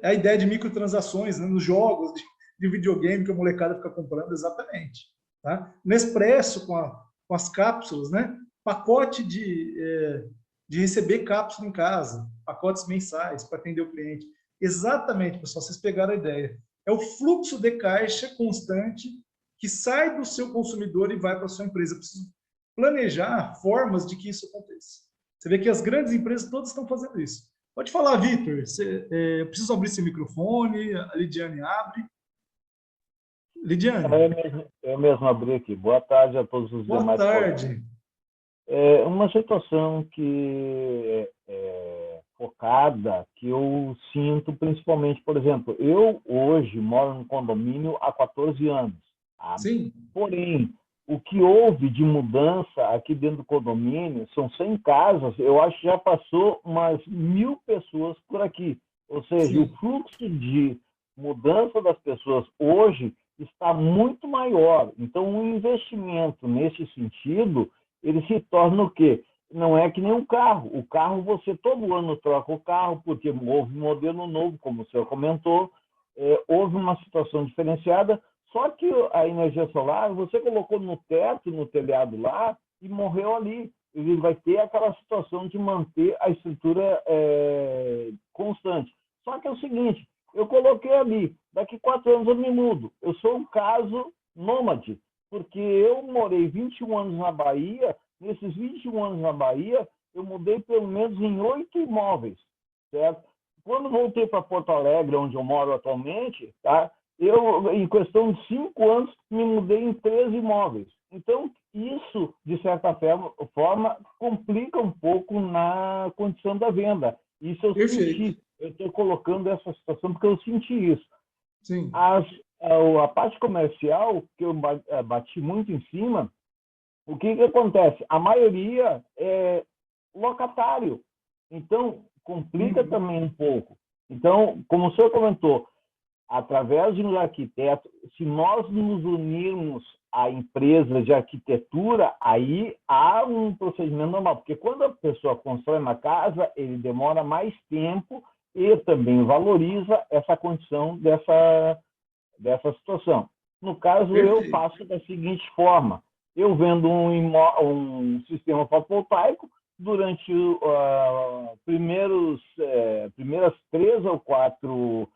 A ideia de microtransações, né? Nos jogos de videogame que a molecada fica comprando, exatamente. Tá? Nespresso com as cápsulas, né? pacote de receber cápsula em casa, pacotes mensais para atender o cliente. Exatamente, pessoal, vocês pegaram a ideia. É o fluxo de caixa constante que sai do seu consumidor e vai para a sua empresa. Eu preciso planejar formas de que isso aconteça. Você vê que as grandes empresas todas estão fazendo isso. Pode falar, Vitor. Eu preciso abrir esse microfone. A Lidiane abre. Lidiane. Eu mesmo abri aqui. Boa tarde a todos os demais. Boa tarde. É uma situação que focada, que eu sinto principalmente, por exemplo, eu hoje moro no condomínio há 14 anos. Tá? Sim. Porém, o que houve de mudança aqui dentro do condomínio, são 100 casas, eu acho que já passou umas 1.000 pessoas por aqui. Ou seja, sim, o fluxo de mudança das pessoas hoje está muito maior. Então, um investimento nesse sentido, ele se torna o quê? Não é que nem um carro. O carro, você todo ano troca o carro, porque houve um modelo novo, como o senhor comentou, houve uma situação diferenciada. Só que a energia solar, você colocou no teto, no telhado lá, e morreu ali. Ele vai ter aquela situação de manter a estrutura constante. Só que é o seguinte, eu coloquei ali, daqui 4 anos eu me mudo. Eu sou um caso nômade, porque eu morei 21 anos na Bahia, nesses 21 anos na Bahia, eu mudei pelo menos em 8 imóveis, certo? Quando voltei para Porto Alegre, onde eu moro atualmente, tá? Eu, em questão de 5 anos, me mudei em 13 imóveis. Então, isso, de certa forma, complica um pouco na condição da venda. Isso eu senti. Eu estou colocando essa situação porque eu senti isso. Sim. A parte comercial, que eu bati muito em cima, o que acontece? A maioria é locatário. Então, complica também um pouco. Então, como o senhor comentou, através de um arquiteto, se nós nos unirmos a empresas de arquitetura, aí há um procedimento normal, porque quando a pessoa constrói uma casa, ele demora mais tempo e também valoriza essa condição dessa situação. No caso, eu faço da seguinte forma, eu vendo um sistema fotovoltaico, durante primeiras 3 ou 4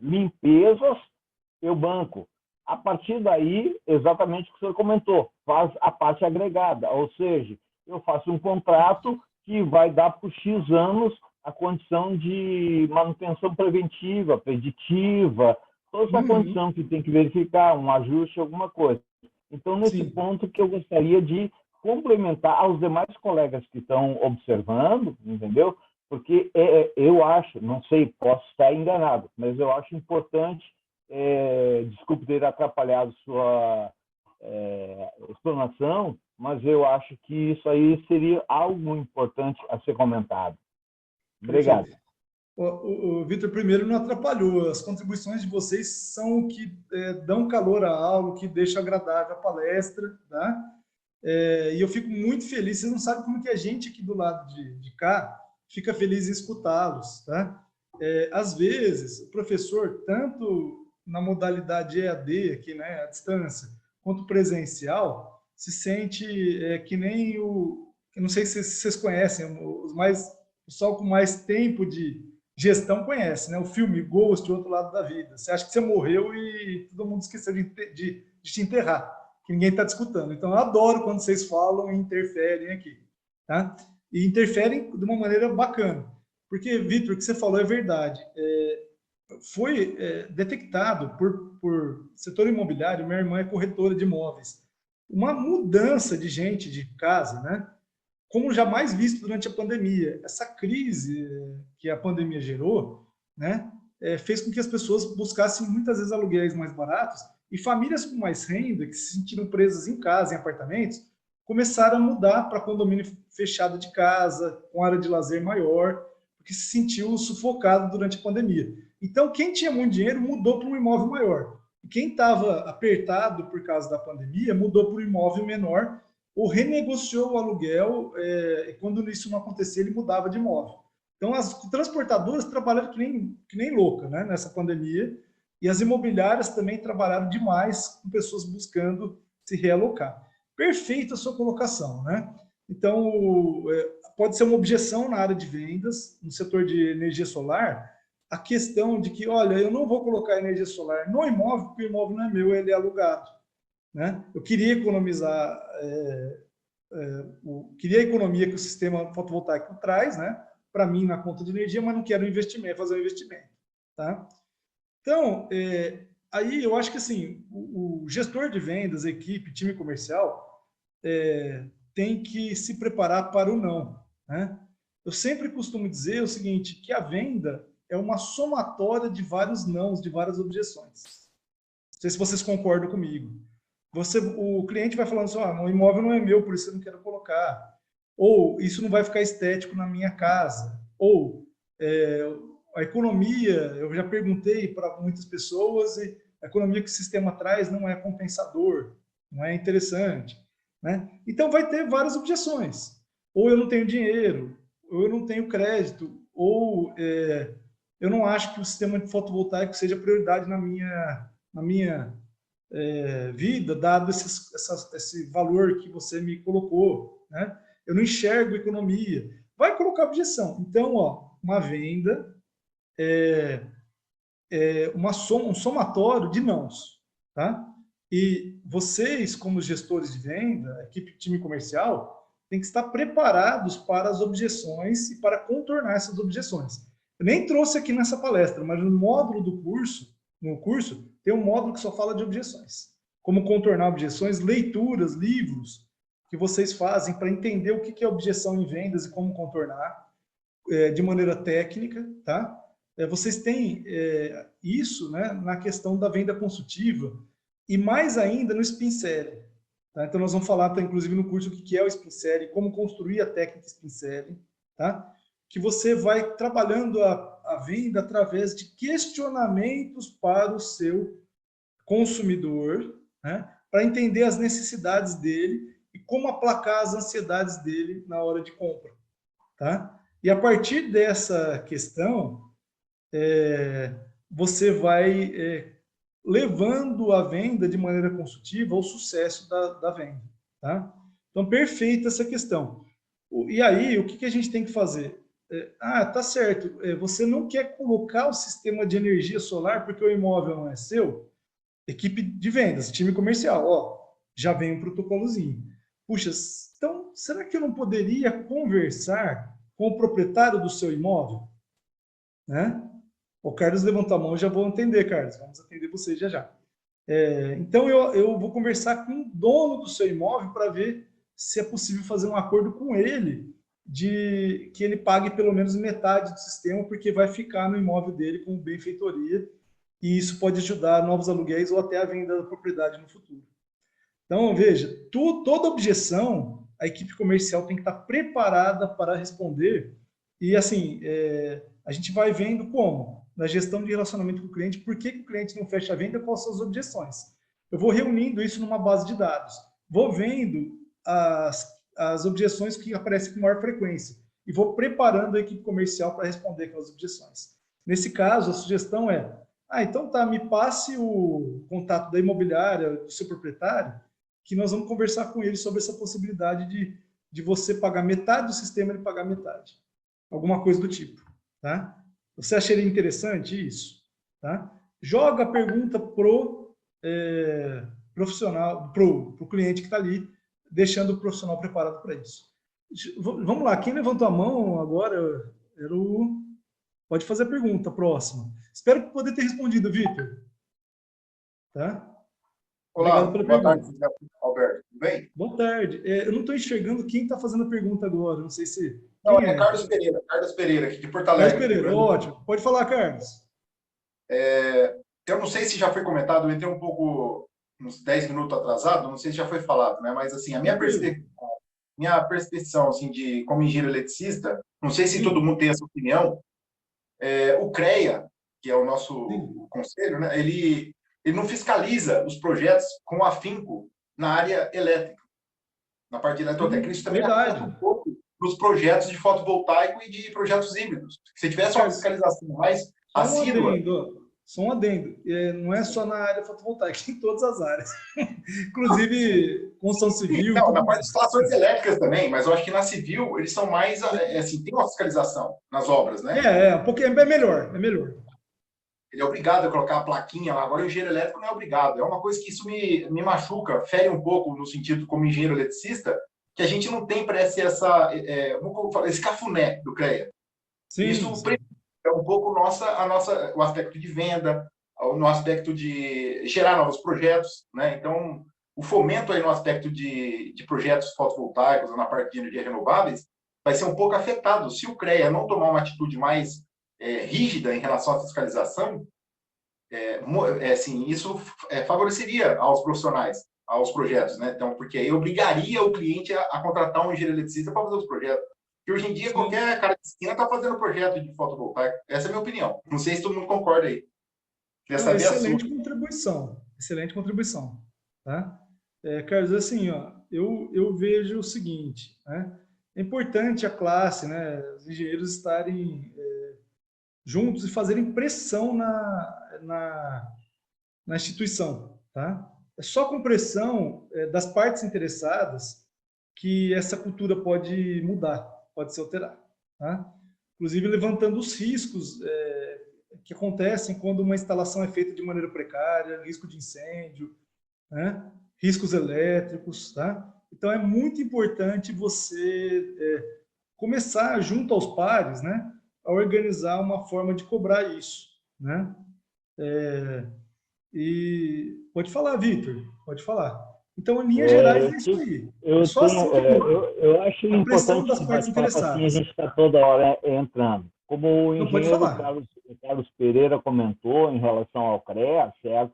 limpezas, eu banco. A partir daí, exatamente o que o senhor comentou, faz a parte agregada, ou seja, eu faço um contrato que vai dar por X anos a condição de manutenção preventiva, preditiva, toda essa condição que tem que verificar, um ajuste, alguma coisa. Então, nesse ponto que eu gostaria de complementar aos demais colegas que estão observando, entendeu? Porque eu acho, não sei, posso estar enganado, mas eu acho importante, desculpe ter atrapalhado sua explanação, mas eu acho que isso aí seria algo importante a ser comentado. Obrigado. O Vitor, primeiro, não atrapalhou. As contribuições de vocês são o que dão calor à aula, o que deixa agradável a palestra, tá? E eu fico muito feliz. Vocês não sabem como que a gente aqui do lado de cá fica feliz em escutá-los, tá? Às vezes, o professor, tanto na modalidade EAD, aqui, né, à distância, quanto presencial, se sente que nem eu não sei se vocês conhecem, o pessoal com mais tempo de gestão conhece, né? O filme Ghost, O Outro Lado da Vida. Você acha que você morreu e todo mundo esqueceu de te enterrar, que ninguém está te escutando. Então, eu adoro quando vocês falam e interferem aqui, tá? E interferem de uma maneira bacana. Porque, Vitor, o que você falou é verdade. Foi detectado por setor imobiliário, minha irmã é corretora de imóveis, uma mudança de gente de casa, né? Como jamais visto durante a pandemia. Essa crise que a pandemia gerou, né, fez com que as pessoas buscassem muitas vezes aluguéis mais baratos e famílias com mais renda, que se sentiram presas em casa, em apartamentos, começaram a mudar para condomínio fechado de casa, com área de lazer maior, porque se sentiu sufocado durante a pandemia. Então, quem tinha muito dinheiro mudou para um imóvel maior. E quem estava apertado por causa da pandemia mudou para um imóvel menor ou renegociou o aluguel, e quando isso não acontecia, ele mudava de imóvel. Então, as transportadoras trabalharam que nem louca, né, nessa pandemia, e as imobiliárias também trabalharam demais com pessoas buscando se realocar. perfeita a sua colocação, né? Então, pode ser uma objeção na área de vendas, no setor de energia solar, a questão de que, olha, eu não vou colocar energia solar no imóvel, porque o imóvel não é meu, ele é alugado, né? Eu queria economizar, queria a economia que o sistema fotovoltaico traz, né? Para mim, na conta de energia, mas não quero investimento, fazer um investimento, tá? Então, aí eu acho que assim, o gestor de vendas, equipe, time comercial, tem que se preparar para o não, né? Eu sempre costumo dizer o seguinte, que a venda é uma somatória de vários nãos, de várias objeções. Não sei se vocês concordam comigo. O cliente vai falando assim, o imóvel não é meu, por isso eu não quero colocar. Ou isso não vai ficar estético na minha casa. Ou a economia, eu já perguntei para muitas pessoas, e a economia que o sistema traz não é compensador, não é interessante, né? Então vai ter várias objeções. Ou eu não tenho dinheiro, ou eu não tenho crédito, ou eu não acho que o sistema fotovoltaico seja prioridade na minha vida, dado esse valor que você me colocou, né? Eu não enxergo economia. Vai colocar objeção. Então, uma venda um somatório de nãos, tá? E vocês, como gestores de venda, equipe, time comercial, tem que estar preparados para as objeções e para contornar essas objeções. Eu nem trouxe aqui nessa palestra, mas no módulo do curso, tem um módulo que só fala de objeções. Como contornar objeções, leituras, livros que vocês fazem para entender o que é objeção em vendas e como contornar de maneira técnica, tá? Vocês têm isso, né, na questão da venda consultiva e mais ainda no Spin Selling. Tá? Então, nós vamos falar, inclusive, no curso o que é o Spin Selling, como construir a técnica Spin Selling, tá? Que você vai trabalhando a venda através de questionamentos para o seu consumidor, né, para entender as necessidades dele e como aplacar as ansiedades dele na hora de compra. Tá? E a partir dessa questão, você vai levando a venda de maneira consultiva ao sucesso da venda. Tá? Então, perfeita essa questão. E aí, o que a gente tem que fazer? Tá certo, você não quer colocar o sistema de energia solar porque o imóvel não é seu? Equipe de vendas, time comercial, já vem um protocolozinho. Puxa, então, será que eu não poderia conversar com o proprietário do seu imóvel? Né? O Carlos levantou a mão, já vou atender, Carlos. Vamos atender você já. Então, eu vou conversar com o dono do seu imóvel para ver se é possível fazer um acordo com ele de que ele pague pelo menos metade do sistema, porque vai ficar no imóvel dele como benfeitoria, e isso pode ajudar novos aluguéis ou até a venda da propriedade no futuro. Então, veja, toda objeção, a equipe comercial tem que estar preparada para responder, e assim, a gente vai vendo como, na gestão de relacionamento com o cliente, por que o cliente não fecha a venda, quais são as objeções. Eu vou reunindo isso numa base de dados, vou vendo as objeções que aparecem com maior frequência, e vou preparando a equipe comercial para responder aquelas objeções. Nesse caso, a sugestão é, então tá, me passe o contato da imobiliária, do seu proprietário, que nós vamos conversar com ele sobre essa possibilidade de você pagar metade do sistema e ele pagar metade. Alguma coisa do tipo, tá? Você acharia interessante isso? Tá? Joga a pergunta pro profissional, pro cliente que está ali, deixando o profissional preparado para isso. Vamos lá, quem levantou a mão agora era o... Pode fazer a pergunta próxima. Espero poder ter respondido, Vitor. Tá? Olá, obrigado pela boa pergunta. tarde, Alberto. Tudo bem? Boa tarde. Eu não estou enxergando quem está fazendo a pergunta agora. Não sei se... Não, é Carlos Pereira, aqui de Porto Alegre. Carlos Pereira, ótimo. Pode falar, Carlos. Eu não sei se já foi comentado, eu entrei um pouco, uns 10 minutos atrasado, não sei se já foi falado, né? Mas, assim, a minha percepção assim, de como engenheiro eletricista, não sei se todo mundo tem essa opinião, o CREA, que é o nosso conselho, né? Ele não fiscaliza os projetos com afinco na área elétrica, na parte de eletrotécnica. Isso também afeta um pouco nos projetos de fotovoltaico e de projetos híbridos. Se tivesse uma fiscalização mais assídua... só um adendo, não é só na área fotovoltaica, em todas as áreas. Inclusive, construção civil. Não, na parte de instalações elétricas também, mas eu acho que na civil eles são mais, assim, tem uma fiscalização nas obras, né? Um pouquinho, é melhor, é melhor. Ele é obrigado a colocar a plaquinha lá. Agora, o engenheiro elétrico não é obrigado. É uma coisa que isso me machuca, fere um pouco no sentido como engenheiro eletricista, que a gente não tem, parece, esse cafuné do CREA. Sim, isso sim. É um pouco o aspecto de venda, no aspecto de gerar novos projetos, né? Então, o fomento aí no aspecto de projetos fotovoltaicos, na parte de energia renováveis, vai ser um pouco afetado. Se o CREA não tomar uma atitude mais rígida em relação à fiscalização, assim, isso favoreceria aos profissionais, aos projetos, né? Então, porque aí obrigaria o cliente a contratar um engenheiro eletricista para fazer os projetos. Porque hoje em dia, qualquer cara de esquina está fazendo projeto de fotovoltaico. Essa é a minha opinião. Não sei se todo mundo concorda aí. Excelente contribuição. Excelente contribuição. Tá? Carlos, assim, ó, eu vejo o seguinte, né? É importante a classe, né, os engenheiros estarem juntos e fazerem pressão na instituição. Tá? É só com pressão das partes interessadas que essa cultura pode mudar, pode se alterar. Tá? Inclusive levantando os riscos que acontecem quando uma instalação é feita de maneira precária, risco de incêndio, né? Riscos elétricos. Tá? Então, é muito importante você começar, junto aos pares, né, a organizar uma forma de cobrar isso. Né? E pode falar, Vitor, pode falar. Então, em linhas gerais, é isso aí. Eu acho a pressão importante das partes interessadas. Assim, a gente está toda hora entrando. Como o engenheiro Carlos Pereira comentou em relação ao CREA, certo?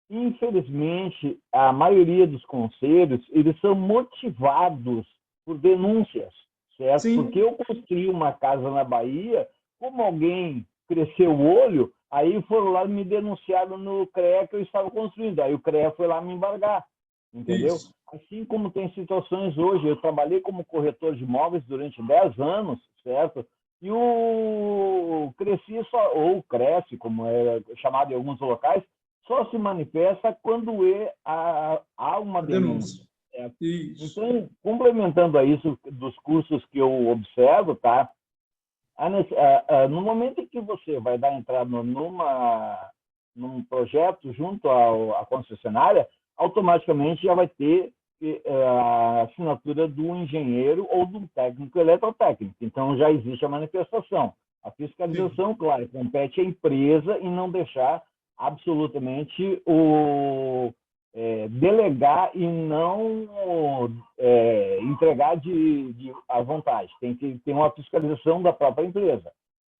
Infelizmente, a maioria dos conselhos, eles são motivados por denúncias, certo? Sim. Porque eu construí uma casa na Bahia, como alguém cresceu o olho, aí foram lá e me denunciaram no CREA que eu estava construindo. Aí o CREA foi lá me embargar, entendeu? Isso. Assim como tem situações hoje, eu trabalhei como corretor de imóveis durante 10 anos, certo? E o Cresci só, ou Cresce, como é chamado em alguns locais, só se manifesta quando há uma denúncia. Então, complementando a isso dos cursos que eu observo, tá? No momento em que você vai dar entrada num projeto junto à concessionária, automaticamente já vai ter a assinatura do engenheiro ou do técnico eletrotécnico. Então, já existe a manifestação. A fiscalização, claro, compete à empresa em não deixar absolutamente delegar e não entregar à vontade. Tem que ter uma fiscalização da própria empresa.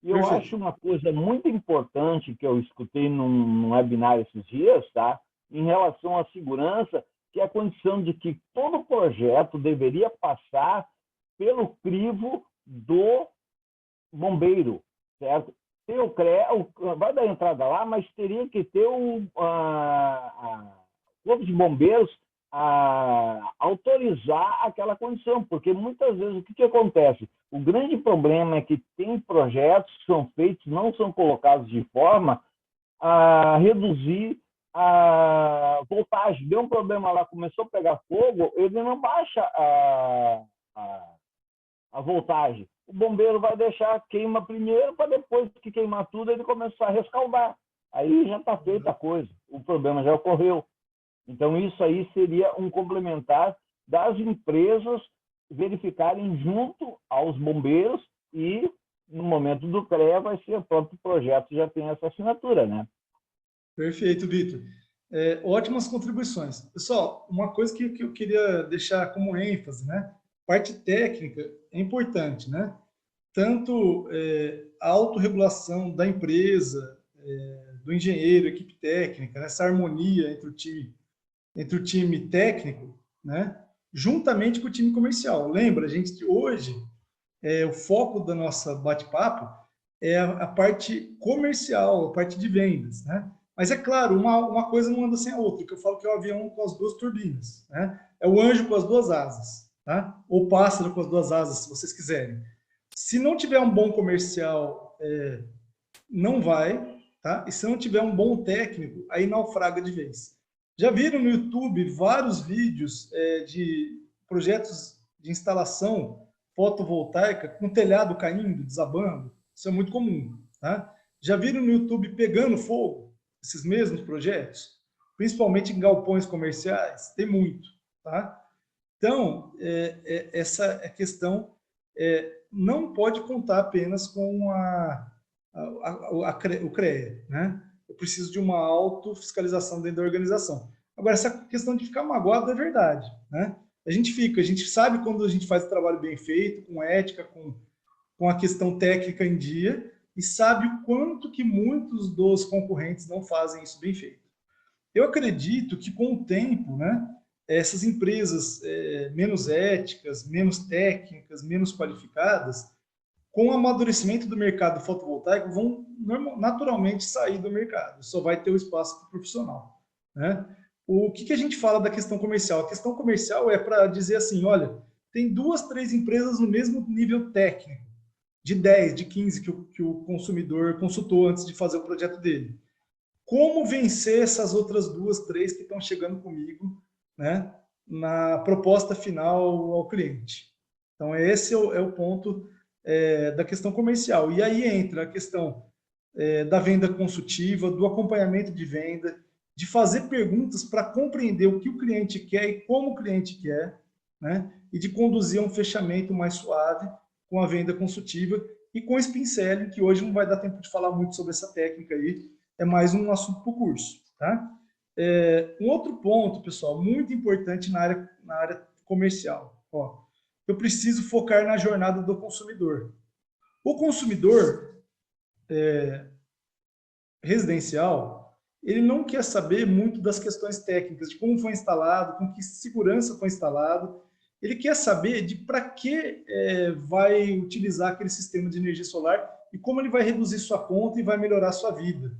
E eu acho uma coisa muito importante que eu escutei num webinar esses dias, tá? Em relação à segurança, que é a condição de que todo projeto deveria passar pelo crivo do bombeiro, certo? Tem o CREA, vai dar entrada lá, mas teria que ter o Corpo de Bombeiros a autorizar aquela condição, porque muitas vezes o que acontece? O grande problema é que tem projetos que são feitos, não são colocados de forma a reduzir a voltagem. Deu um problema lá, começou a pegar fogo, ele não baixa a voltagem. O bombeiro vai deixar, queima primeiro, para depois que queimar tudo, ele começar a rescaldar. Aí já está feita a coisa, o problema já ocorreu. Então, isso aí seria um complementar das empresas verificarem junto aos bombeiros e, no momento do CREA, vai ser o próprio projeto que já tem essa assinatura, né? Perfeito, Vitor. Ótimas contribuições. Pessoal, uma coisa que eu queria deixar como ênfase, né? Parte técnica é importante, né? Tanto a autorregulação da empresa, do engenheiro, equipe técnica, né? Essa harmonia entre o time técnico, né? Juntamente com o time comercial. Lembra, gente, hoje o foco da nossa bate-papo é a parte comercial, a parte de vendas, né? Mas é claro, uma coisa não anda sem a outra, que eu falo que é o avião com as duas turbinas, né? É o anjo com as duas asas, tá? Ou pássaro com as duas asas, se vocês quiserem. Se não tiver um bom comercial, não vai. tá? E se não tiver um bom técnico, aí naufraga de vez. Já viram no YouTube vários vídeos de projetos de instalação fotovoltaica com telhado caindo, desabando? Isso é muito comum, tá? Já viram no YouTube pegando fogo, esses mesmos projetos? Principalmente em galpões comerciais? Tem muito, tá? Então, essa questão não pode contar apenas com o CREA, né? Eu preciso de uma autofiscalização dentro da organização. Agora, essa questão de ficar magoado é verdade, né? A gente sabe quando a gente faz o trabalho bem feito, com ética, com a questão técnica em dia, e sabe o quanto que muitos dos concorrentes não fazem isso bem feito. Eu acredito que com o tempo, né, essas empresas menos éticas, menos técnicas, menos qualificadas, com o amadurecimento do mercado fotovoltaico, vão naturalmente sair do mercado. Só vai ter o espaço para o profissional, né? O que a gente fala da questão comercial? A questão comercial é para dizer assim, olha, tem 2, 3 empresas no mesmo nível técnico, de 10, de 15 que o consumidor consultou antes de fazer o projeto dele. Como vencer essas outras 2, 3 que estão chegando comigo, né, na proposta final ao cliente? Então, esse é o ponto da questão comercial. E aí entra a questão da venda consultiva, do acompanhamento de venda, de fazer perguntas para compreender o que o cliente quer e como o cliente quer, né, e de conduzir a um fechamento mais suave com a venda consultiva e com o spin selling, que hoje não vai dar tempo de falar muito sobre essa técnica aí, é mais um assunto para o curso, tá? Um outro ponto, pessoal, muito importante na área comercial. Ó, eu preciso focar na jornada do consumidor. O consumidor residencial, ele não quer saber muito das questões técnicas, de como foi instalado, com que segurança foi instalado. Ele quer saber de para que vai utilizar aquele sistema de energia solar e como ele vai reduzir sua conta e vai melhorar a sua vida,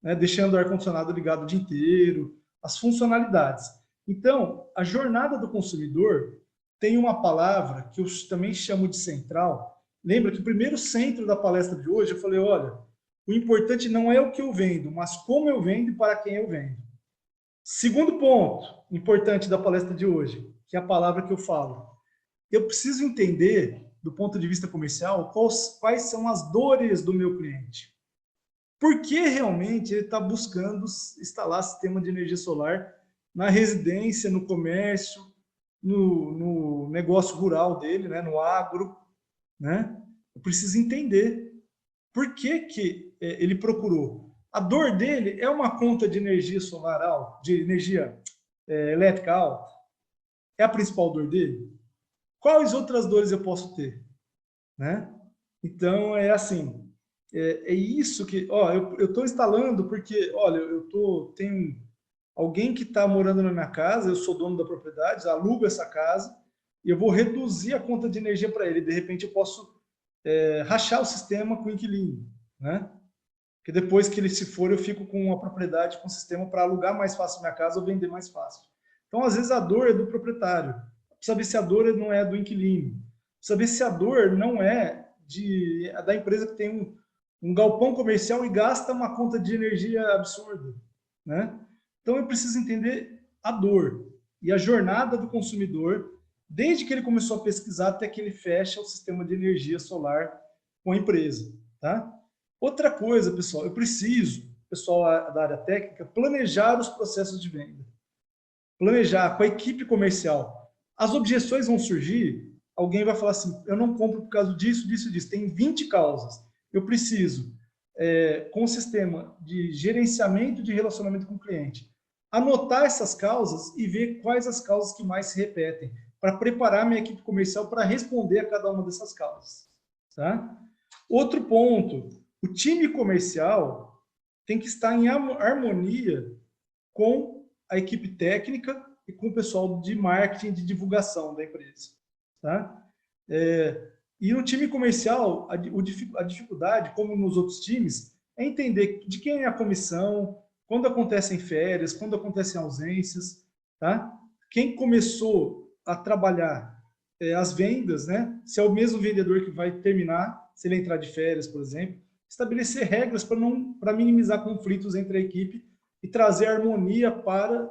né? Deixando o ar-condicionado ligado o dia inteiro, as funcionalidades. Então, a jornada do consumidor tem uma palavra que eu também chamo de central. Lembra que o primeiro centro da palestra de hoje eu falei, olha, o importante não é o que eu vendo, mas como eu vendo e para quem eu vendo. Segundo ponto importante da palestra de hoje, que é a palavra que eu falo. Eu preciso entender, do ponto de vista comercial, quais são as dores do meu cliente. Por que realmente ele está buscando instalar sistema de energia solar na residência, no comércio, no negócio rural dele, né, no agro, né? Eu preciso entender por que ele procurou. A dor dele é uma conta de energia solar alta, de energia elétrica alta? É a principal dor dele? Quais outras dores eu posso ter? Né? Então, é assim, é isso que... Ó, eu estou instalando porque, olha, tenho alguém que está morando na minha casa, eu sou dono da propriedade, alugo essa casa, e eu vou reduzir a conta de energia para ele. De repente, eu posso rachar o sistema com o inquilino, né? Porque depois que ele se for, eu fico com a propriedade, com o sistema para alugar mais fácil minha casa ou vender mais fácil. Então, às vezes, a dor é do proprietário. Precisa ver se a dor não é do inquilino. Precisa ver se a dor não é da empresa que tem um galpão comercial e gasta uma conta de energia absurda, né? Então, eu preciso entender a dor e a jornada do consumidor, desde que ele começou a pesquisar até que ele fecha o sistema de energia solar com a empresa, tá? Outra coisa, pessoal, eu preciso, pessoal da área técnica, planejar os processos de venda. Planejar com a equipe comercial. As objeções vão surgir, alguém vai falar assim, eu não compro por causa disso, disso, disso. Tem 20 causas. Eu preciso, com o sistema de gerenciamento de relacionamento com o cliente, anotar essas causas e ver quais as causas que mais se repetem, para preparar minha equipe comercial para responder a cada uma dessas causas. Tá? Outro ponto, o time comercial tem que estar em harmonia com a equipe técnica e com o pessoal de marketing e de divulgação da empresa. Tá? E no time comercial, a dificuldade, como nos outros times, é entender de quem é a comissão, quando acontecem férias, quando acontecem ausências, tá? Quem começou a trabalhar as vendas, né? Se é o mesmo vendedor que vai terminar, se ele entrar de férias, por exemplo, estabelecer regras para minimizar conflitos entre a equipe e trazer harmonia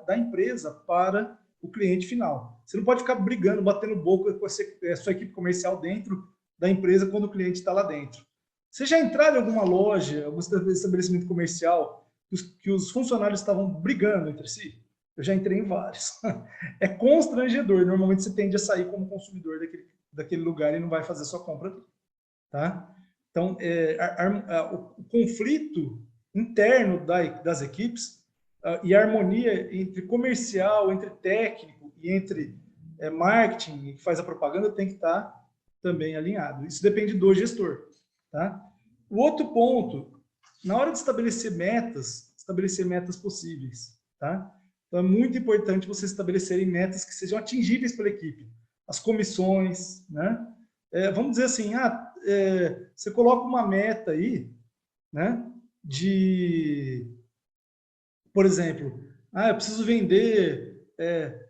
da empresa para o cliente final. Você não pode ficar brigando, batendo boca com a sua equipe comercial dentro da empresa quando o cliente está lá dentro. Você já entraram em alguma loja, algum estabelecimento comercial, que os funcionários estavam brigando entre si? Eu já entrei em vários. É constrangedor. Normalmente você tende a sair como consumidor daquele lugar e não vai fazer sua compra. Tá? Então, o conflito interno das equipes e a harmonia entre comercial, entre técnico e entre marketing, que faz a propaganda, tem que estar também alinhado. Isso depende do gestor. Tá? O outro ponto, na hora de estabelecer metas possíveis. Tá? Então, é muito importante vocês estabelecerem metas que sejam atingíveis pela equipe. As comissões, né? Vamos dizer assim, você coloca uma meta aí, né? Por exemplo, eu preciso vender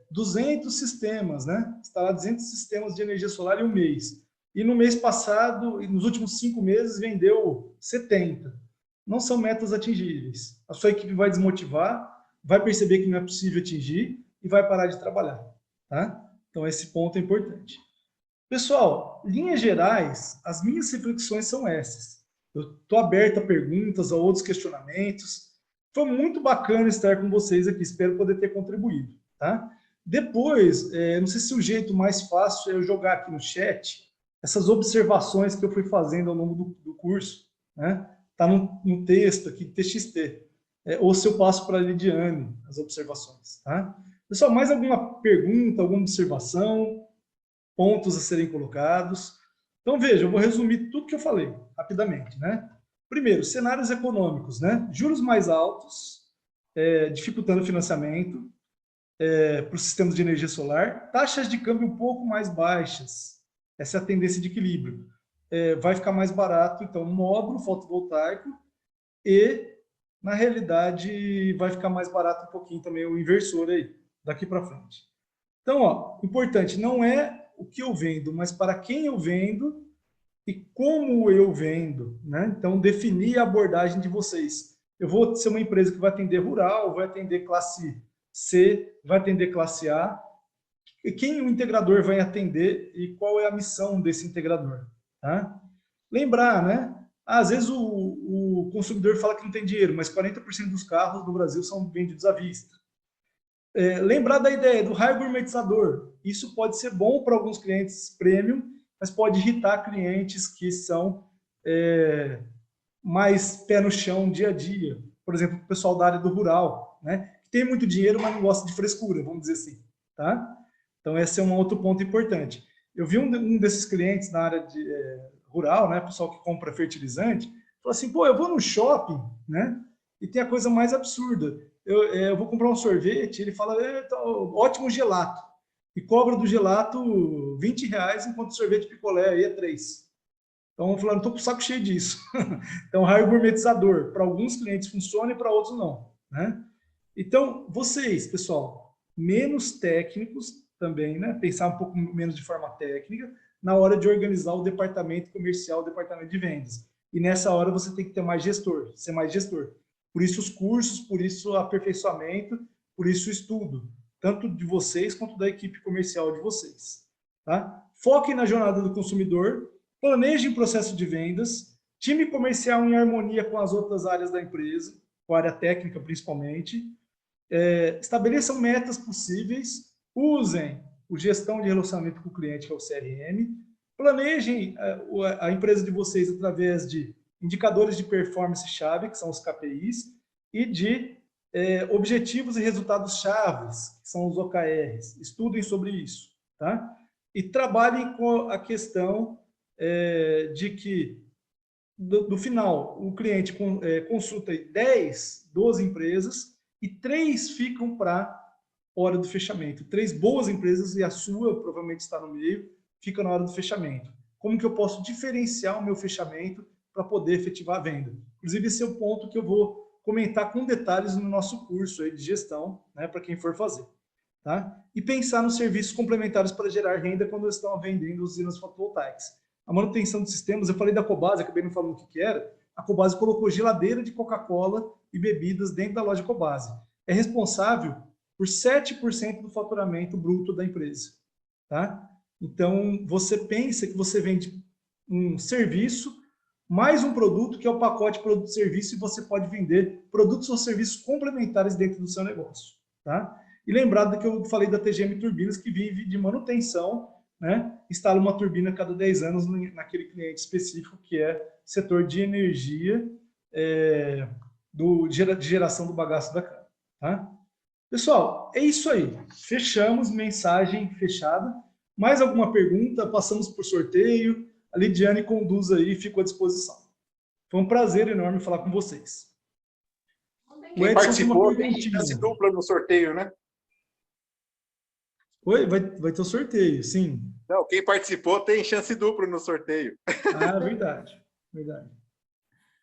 200 sistemas, né? Instalar 200 sistemas de energia solar em um mês. E no mês passado, nos últimos 5 meses, vendeu 70. Não são metas atingíveis. A sua equipe vai desmotivar, vai perceber que não é possível atingir e vai parar de trabalhar. Tá? Então, esse ponto é importante. Pessoal, linhas gerais, as minhas reflexões são essas. Eu estou aberto a perguntas, a outros questionamentos. Foi muito bacana estar com vocês aqui, espero poder ter contribuído. Tá? Depois, não sei se o jeito mais fácil é eu jogar aqui no chat essas observações que eu fui fazendo ao longo do curso. Né? Está no texto aqui, TXT. Ou se eu passo para a Lidiane as observações. Tá? Pessoal, mais alguma pergunta, alguma observação, pontos a serem colocados? Então, veja, eu vou resumir tudo que eu falei, rapidamente. Né? Primeiro, cenários econômicos. Né? Juros mais altos, dificultando o financiamento para os sistemas de energia solar. Taxas de câmbio um pouco mais baixas. Essa é a tendência de equilíbrio. Vai ficar mais barato, então, módulo fotovoltaico e, na realidade, vai ficar mais barato um pouquinho também o inversor aí, daqui para frente. Então, importante, não é o que eu vendo, mas para quem eu vendo e como eu vendo. Né? Então, definir a abordagem de vocês. Eu vou ser uma empresa que vai atender rural, vai atender classe C, vai atender classe A. E quem o integrador vai atender e qual é a missão desse integrador. Tá? Lembrar, né? Às vezes o consumidor fala que não tem dinheiro, mas 40% dos carros no Brasil são vendidos à vista. Lembrar da ideia do raio gourmetizador. Isso pode ser bom para alguns clientes premium, mas pode irritar clientes que são mais pé no chão, dia a dia. Por exemplo, o pessoal da área do rural, né? Que tem muito dinheiro, mas não gosta de frescura, vamos dizer assim. Tá? Então, esse é um outro ponto importante. Eu vi um desses clientes na área rural, né, pessoal que compra fertilizante, falou assim, eu vou no shopping, né, e tem a coisa mais absurda. Eu vou comprar um sorvete, ele fala, ótimo gelato, e cobra do gelato R$20, enquanto o sorvete picolé aí é 3. Então, eu falei, não estou com o saco cheio disso. Então, raio gourmetizador, para alguns clientes funciona e para outros não. Né? Então, vocês, pessoal, menos técnicos, também, né? Pensar um pouco menos de forma técnica na hora de organizar o departamento comercial, o departamento de vendas. E nessa hora você tem que ter mais gestor, ser mais gestor. Por isso os cursos, por isso o aperfeiçoamento, por isso o estudo, tanto de vocês quanto da equipe comercial de vocês. Tá? Foquem na jornada do consumidor, planejem o processo de vendas, time comercial em harmonia com as outras áreas da empresa, com a área técnica principalmente, estabeleçam metas possíveis, usem o gestão de relacionamento com o cliente, que é o CRM, planejem a empresa de vocês através de indicadores de performance-chave, que são os KPIs, e de objetivos e resultados chaves, que são os OKRs. Estudem sobre isso. Tá? E trabalhem com a questão de que, do final, o cliente consulta 10, 12 empresas e 3 ficam para hora do fechamento. 3 boas empresas, e a sua provavelmente está no meio, fica na hora do fechamento. Como que eu posso diferenciar o meu fechamento para poder efetivar a venda? Inclusive, esse é o ponto que eu vou comentar com detalhes no nosso curso aí de gestão, né, para quem for fazer. Tá? E pensar nos serviços complementares para gerar renda quando eles estão vendendo usinas fotovoltaicas. A manutenção de sistemas, eu falei da Cobase, acabei não falando o que era, a Cobasi colocou geladeira de Coca-Cola e bebidas dentro da loja Cobasi. É responsável por 7% do faturamento bruto da empresa. Tá? Então, você pensa que você vende um serviço mais um produto, que é o pacote produto e serviço, e você pode vender produtos ou serviços complementares dentro do seu negócio. Tá? E lembrado que eu falei da TGM Turbinas, que vive de manutenção, né? Instala uma turbina a cada 10 anos naquele cliente específico, que é setor de energia de geração do bagaço da cana. Tá? Pessoal, é isso aí. Fechamos, mensagem fechada. Mais alguma pergunta? Passamos por sorteio. A Lidiane conduz aí, fico à disposição. Foi um prazer enorme falar com vocês. Quem participou tem chance dupla no sorteio, né? Oi, vai ter o sorteio, sim. Não, quem participou tem chance dupla no sorteio. Ah, verdade.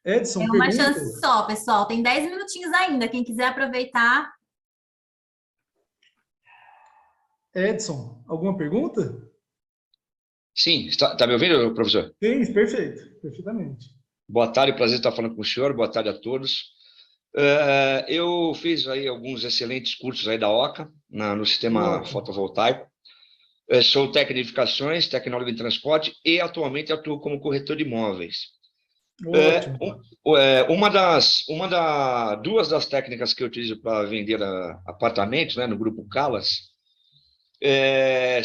Edson, é uma pergunta? chance só, pessoal. Tem 10 minutinhos ainda. Quem quiser aproveitar. Edson, alguma pergunta? Sim, está me ouvindo, professor? Sim, perfeito, perfeitamente. Boa tarde, prazer estar falando com o senhor, boa tarde a todos. Eu fiz aí alguns excelentes cursos aí da OCA, no sistema fotovoltaico. Sou técnico de edificações, tecnólogo em transporte e atualmente atuo como corretor de imóveis. Duas das técnicas que eu utilizo para vender apartamentos, né, no grupo Calas, é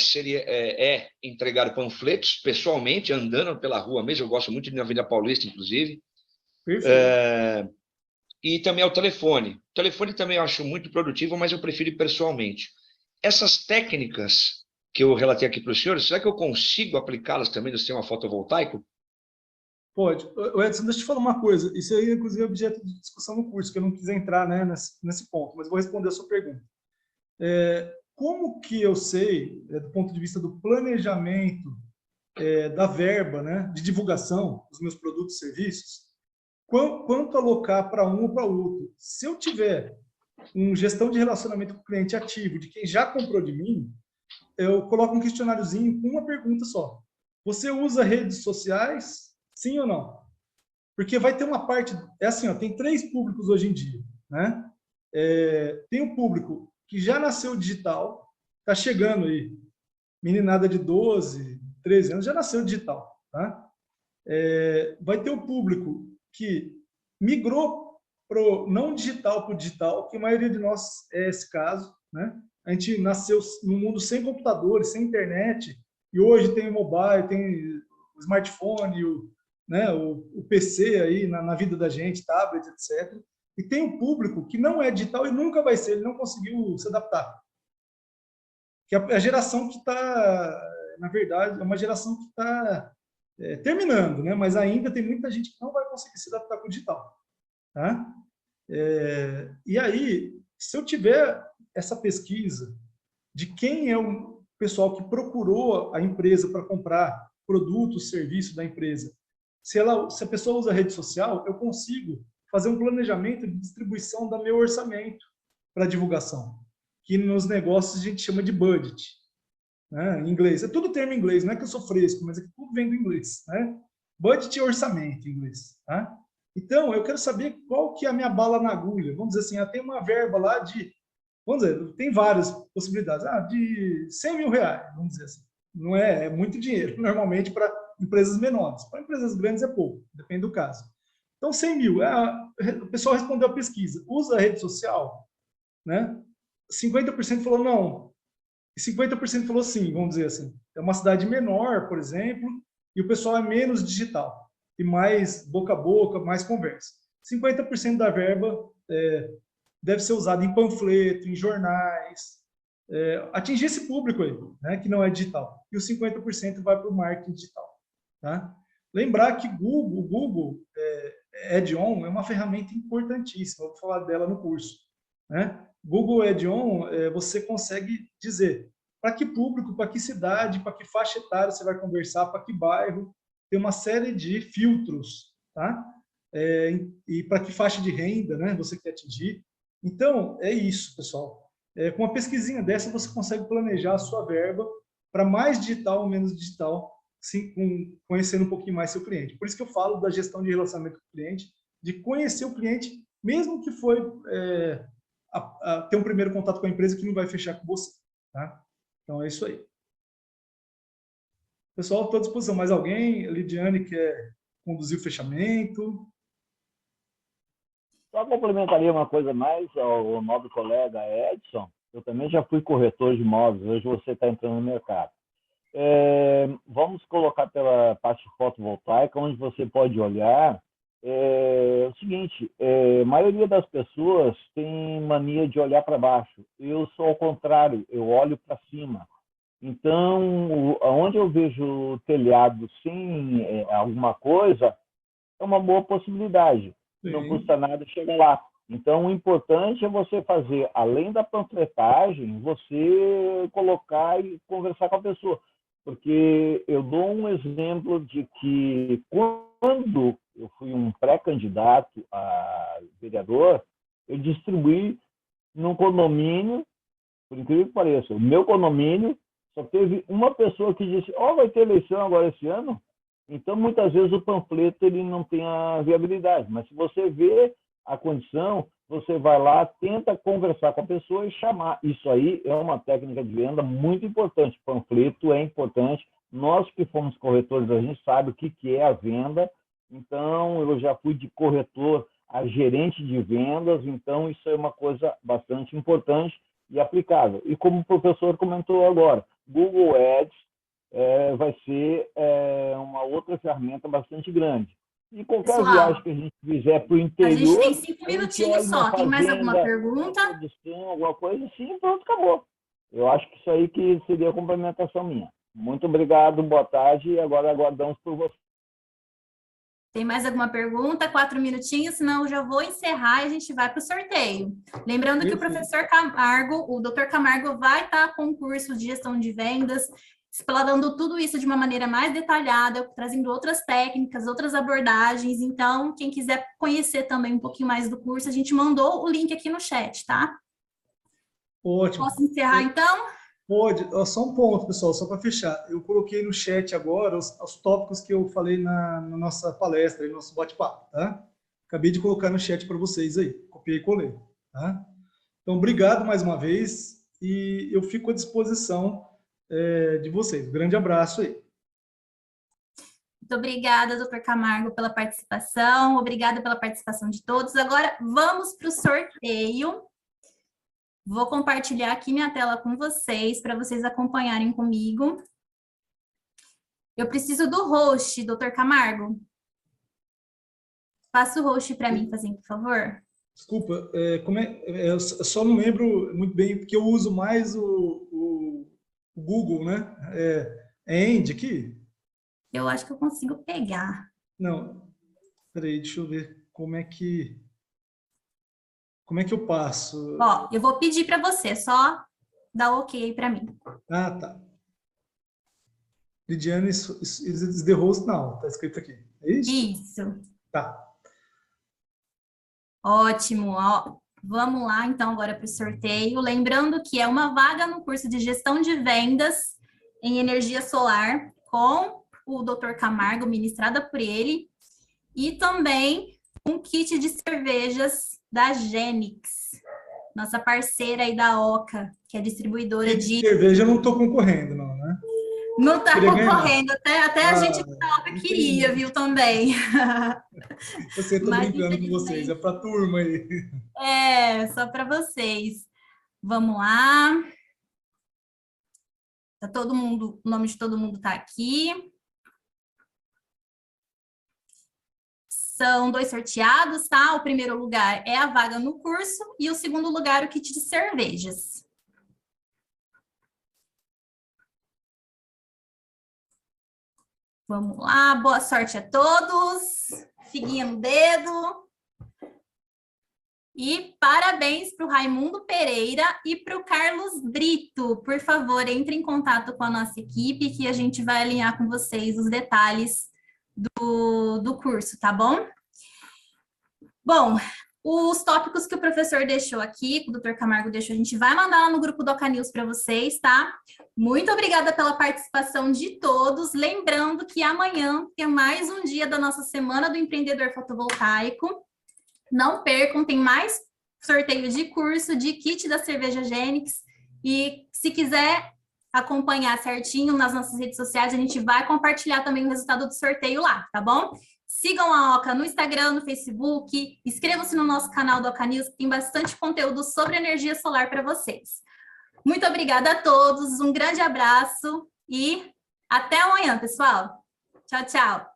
entregar panfletos pessoalmente, andando pela rua mesmo. Eu gosto muito de ir na Avenida Paulista, inclusive. E também ao telefone. O telefone também eu acho muito produtivo, mas eu prefiro ir pessoalmente. Essas técnicas que eu relatei aqui para os senhores, será que eu consigo aplicá-las também no sistema fotovoltaico? Pode. Edson, deixa eu te falar uma coisa. Isso aí, inclusive, é objeto de discussão no curso, que eu não quis entrar, né, nesse ponto, mas vou responder a sua pergunta. Como que eu sei, do ponto de vista do planejamento da verba, né, de divulgação dos meus produtos e serviços, quanto alocar para um ou para outro? Se eu tiver uma gestão de relacionamento com o cliente ativo, de quem já comprou de mim, eu coloco um questionáriozinho com uma pergunta só. Você usa redes sociais? Sim ou não? Porque vai ter uma parte... É assim, tem 3 públicos hoje em dia. Né? Tem o público que já nasceu digital, está chegando aí, meninada de 12, 13 anos, já nasceu digital. Tá? Vai ter o público que migrou pro não digital para o digital, que a maioria de nós é esse caso. Né? A gente nasceu num mundo sem computadores, sem internet, e hoje tem o mobile, tem o smartphone, o PC aí na vida da gente, tablet, etc. E tem um público que não é digital e nunca vai ser, ele não conseguiu se adaptar. Que é a geração que está, na verdade, é uma geração que está terminando, né? Mas ainda tem muita gente que não vai conseguir se adaptar com o digital. Tá? E aí, se eu tiver essa pesquisa de quem é o pessoal que procurou a empresa para comprar produtos, serviços da empresa, se a pessoa usa rede social, eu consigo fazer um planejamento de distribuição do meu orçamento para divulgação, que nos negócios a gente chama de budget, né? Em inglês. É tudo termo em inglês, não é que eu sou fresco, mas é que tudo vem do inglês. Né? Budget e orçamento em inglês. Tá? Então, eu quero saber qual que é a minha bala na agulha. Vamos dizer assim, tem uma verba lá de... Vamos dizer, tem várias possibilidades. De 100 mil reais, vamos dizer assim. Não é muito dinheiro, normalmente, para empresas menores. Para empresas grandes é pouco, depende do caso. Então, 100 mil. O pessoal respondeu a pesquisa. Usa a rede social? Né? 50% falou não. E 50% falou sim, vamos dizer assim. É uma cidade menor, por exemplo, e o pessoal é menos digital. E mais boca a boca, mais conversa. 50% da verba deve ser usada em panfleto, em jornais. Atingir esse público aí, né, que não é digital. E os 50% vai para o marketing digital. Tá? Lembrar que o Google Add-on é uma ferramenta importantíssima, eu vou falar dela no curso. Né? Google Add-on, você consegue dizer para que público, para que cidade, para que faixa etária você vai conversar, para que bairro, tem uma série de filtros, tá? E para que faixa de renda, né, você quer atingir. Então, é isso, pessoal. Com uma pesquisinha dessa, você consegue planejar a sua verba para mais digital ou menos digital conhecendo um pouquinho mais seu cliente. Por isso que eu falo da gestão de relacionamento com o cliente, de conhecer o cliente, mesmo que foi ter um primeiro contato com a empresa que não vai fechar com você. Tá? Então, é isso aí. Pessoal, estou à disposição. Mais alguém? A Lidiane quer conduzir o fechamento? Só complementaria uma coisa mais ao nobre colega Edson. Eu também já fui corretor de imóveis, hoje você está entrando no mercado. Vamos colocar pela parte fotovoltaica, onde você pode olhar. É o seguinte, a maioria das pessoas tem mania de olhar para baixo. Eu sou ao contrário, eu olho para cima. Então, onde eu vejo telhado sem alguma coisa, é uma boa possibilidade. Sim. Não custa nada chegar lá. Então, o importante é você fazer, além da panfletagem, você colocar e conversar com a pessoa. Porque eu dou um exemplo de que quando eu fui um pré-candidato a vereador, eu distribuí num condomínio, por incrível que pareça, o meu condomínio só teve uma pessoa que disse, vai ter eleição agora esse ano? Então, muitas vezes, o panfleto ele não tem a viabilidade. Mas se você vê a condição, você vai lá, tenta conversar com a pessoa e chamar. Isso aí é uma técnica de venda muito importante. Panfleto é importante. Nós que fomos corretores, a gente sabe o que é a venda. Então, eu já fui de corretor a gerente de vendas. Então, isso é uma coisa bastante importante e aplicável. E como o professor comentou agora, Google Ads vai ser uma outra ferramenta bastante grande. E qualquer viagem que a gente fizer para o interior... A gente tem 5 minutinhos só. Tem mais alguma pergunta? Alguma coisa? Sim, pronto, acabou. Eu acho que isso aí que seria a complementação minha. Muito obrigado, boa tarde, e agora aguardamos por você. Tem mais alguma pergunta? 4 minutinhos, senão eu já vou encerrar e a gente vai para o sorteio. Lembrando que o professor Camargo, o Dr. Camargo, vai estar com o curso de gestão de vendas, explanando tudo isso de uma maneira mais detalhada, trazendo outras técnicas, outras abordagens. Então, quem quiser conhecer também um pouquinho mais do curso, a gente mandou o link aqui no chat, tá? Ótimo. Posso encerrar, então? Pode. Só um ponto, pessoal, só para fechar. Eu coloquei no chat agora os tópicos que eu falei na nossa palestra, no nosso bate-papo, tá? Acabei de colocar no chat para vocês aí. Copiei e colei, tá? Então, obrigado mais uma vez e eu fico à disposição de vocês. Um grande abraço aí. Muito obrigada, doutor Camargo, pela participação. Obrigada pela participação de todos. Agora, vamos para o sorteio. Vou compartilhar aqui minha tela com vocês, para vocês acompanharem comigo. Eu preciso do host, doutor Camargo. Passa o host para mim, por favor. Desculpa, eu só não lembro muito bem, porque eu uso mais o Google, né? É End aqui? Eu acho que eu consigo pegar. Não, peraí, deixa eu ver como é que eu passo. Ó, eu vou pedir para você, só dar ok para mim. Ah, tá. Lidiane is the host now, tá escrito aqui. É isso? Isso. Tá. Ótimo, ó. Vamos lá, então, agora para o sorteio. Lembrando que é uma vaga no curso de gestão de vendas em energia solar com o Dr. Camargo, ministrada por ele, e também um kit de cervejas da Genix, nossa parceira aí da Oca, que é distribuidora de... cerveja eu não estou concorrendo, não, né? Não está concorrendo, até a gente da Oca queria, viu, também. Você está brincando com vocês, é para a turma aí. Só para vocês. Vamos lá. Tá todo mundo, o nome de todo mundo está aqui. São 2 sorteados, tá? O primeiro lugar é a vaga no curso e o segundo lugar o kit de cervejas. Vamos lá, boa sorte a todos. Figuinha no dedo. E parabéns para o Raimundo Pereira e para o Carlos Brito. Por favor, entre em contato com a nossa equipe que a gente vai alinhar com vocês os detalhes do curso, tá bom? Bom, Os tópicos que o professor deixou aqui, que o Dr. Camargo deixou, a gente vai mandar lá no grupo do Oca News para vocês, tá? Muito obrigada pela participação de todos. Lembrando que amanhã tem mais um dia da nossa Semana do Empreendedor Fotovoltaico. Não percam, tem mais sorteio de curso, de kit da Cerveja Gênix. E se quiser acompanhar certinho nas nossas redes sociais, a gente vai compartilhar também o resultado do sorteio lá, tá bom? Sigam a Oca no Instagram, no Facebook, inscrevam-se no nosso canal do Oca News, que tem bastante conteúdo sobre energia solar para vocês. Muito obrigada a todos, um grande abraço e até amanhã, pessoal. Tchau, tchau.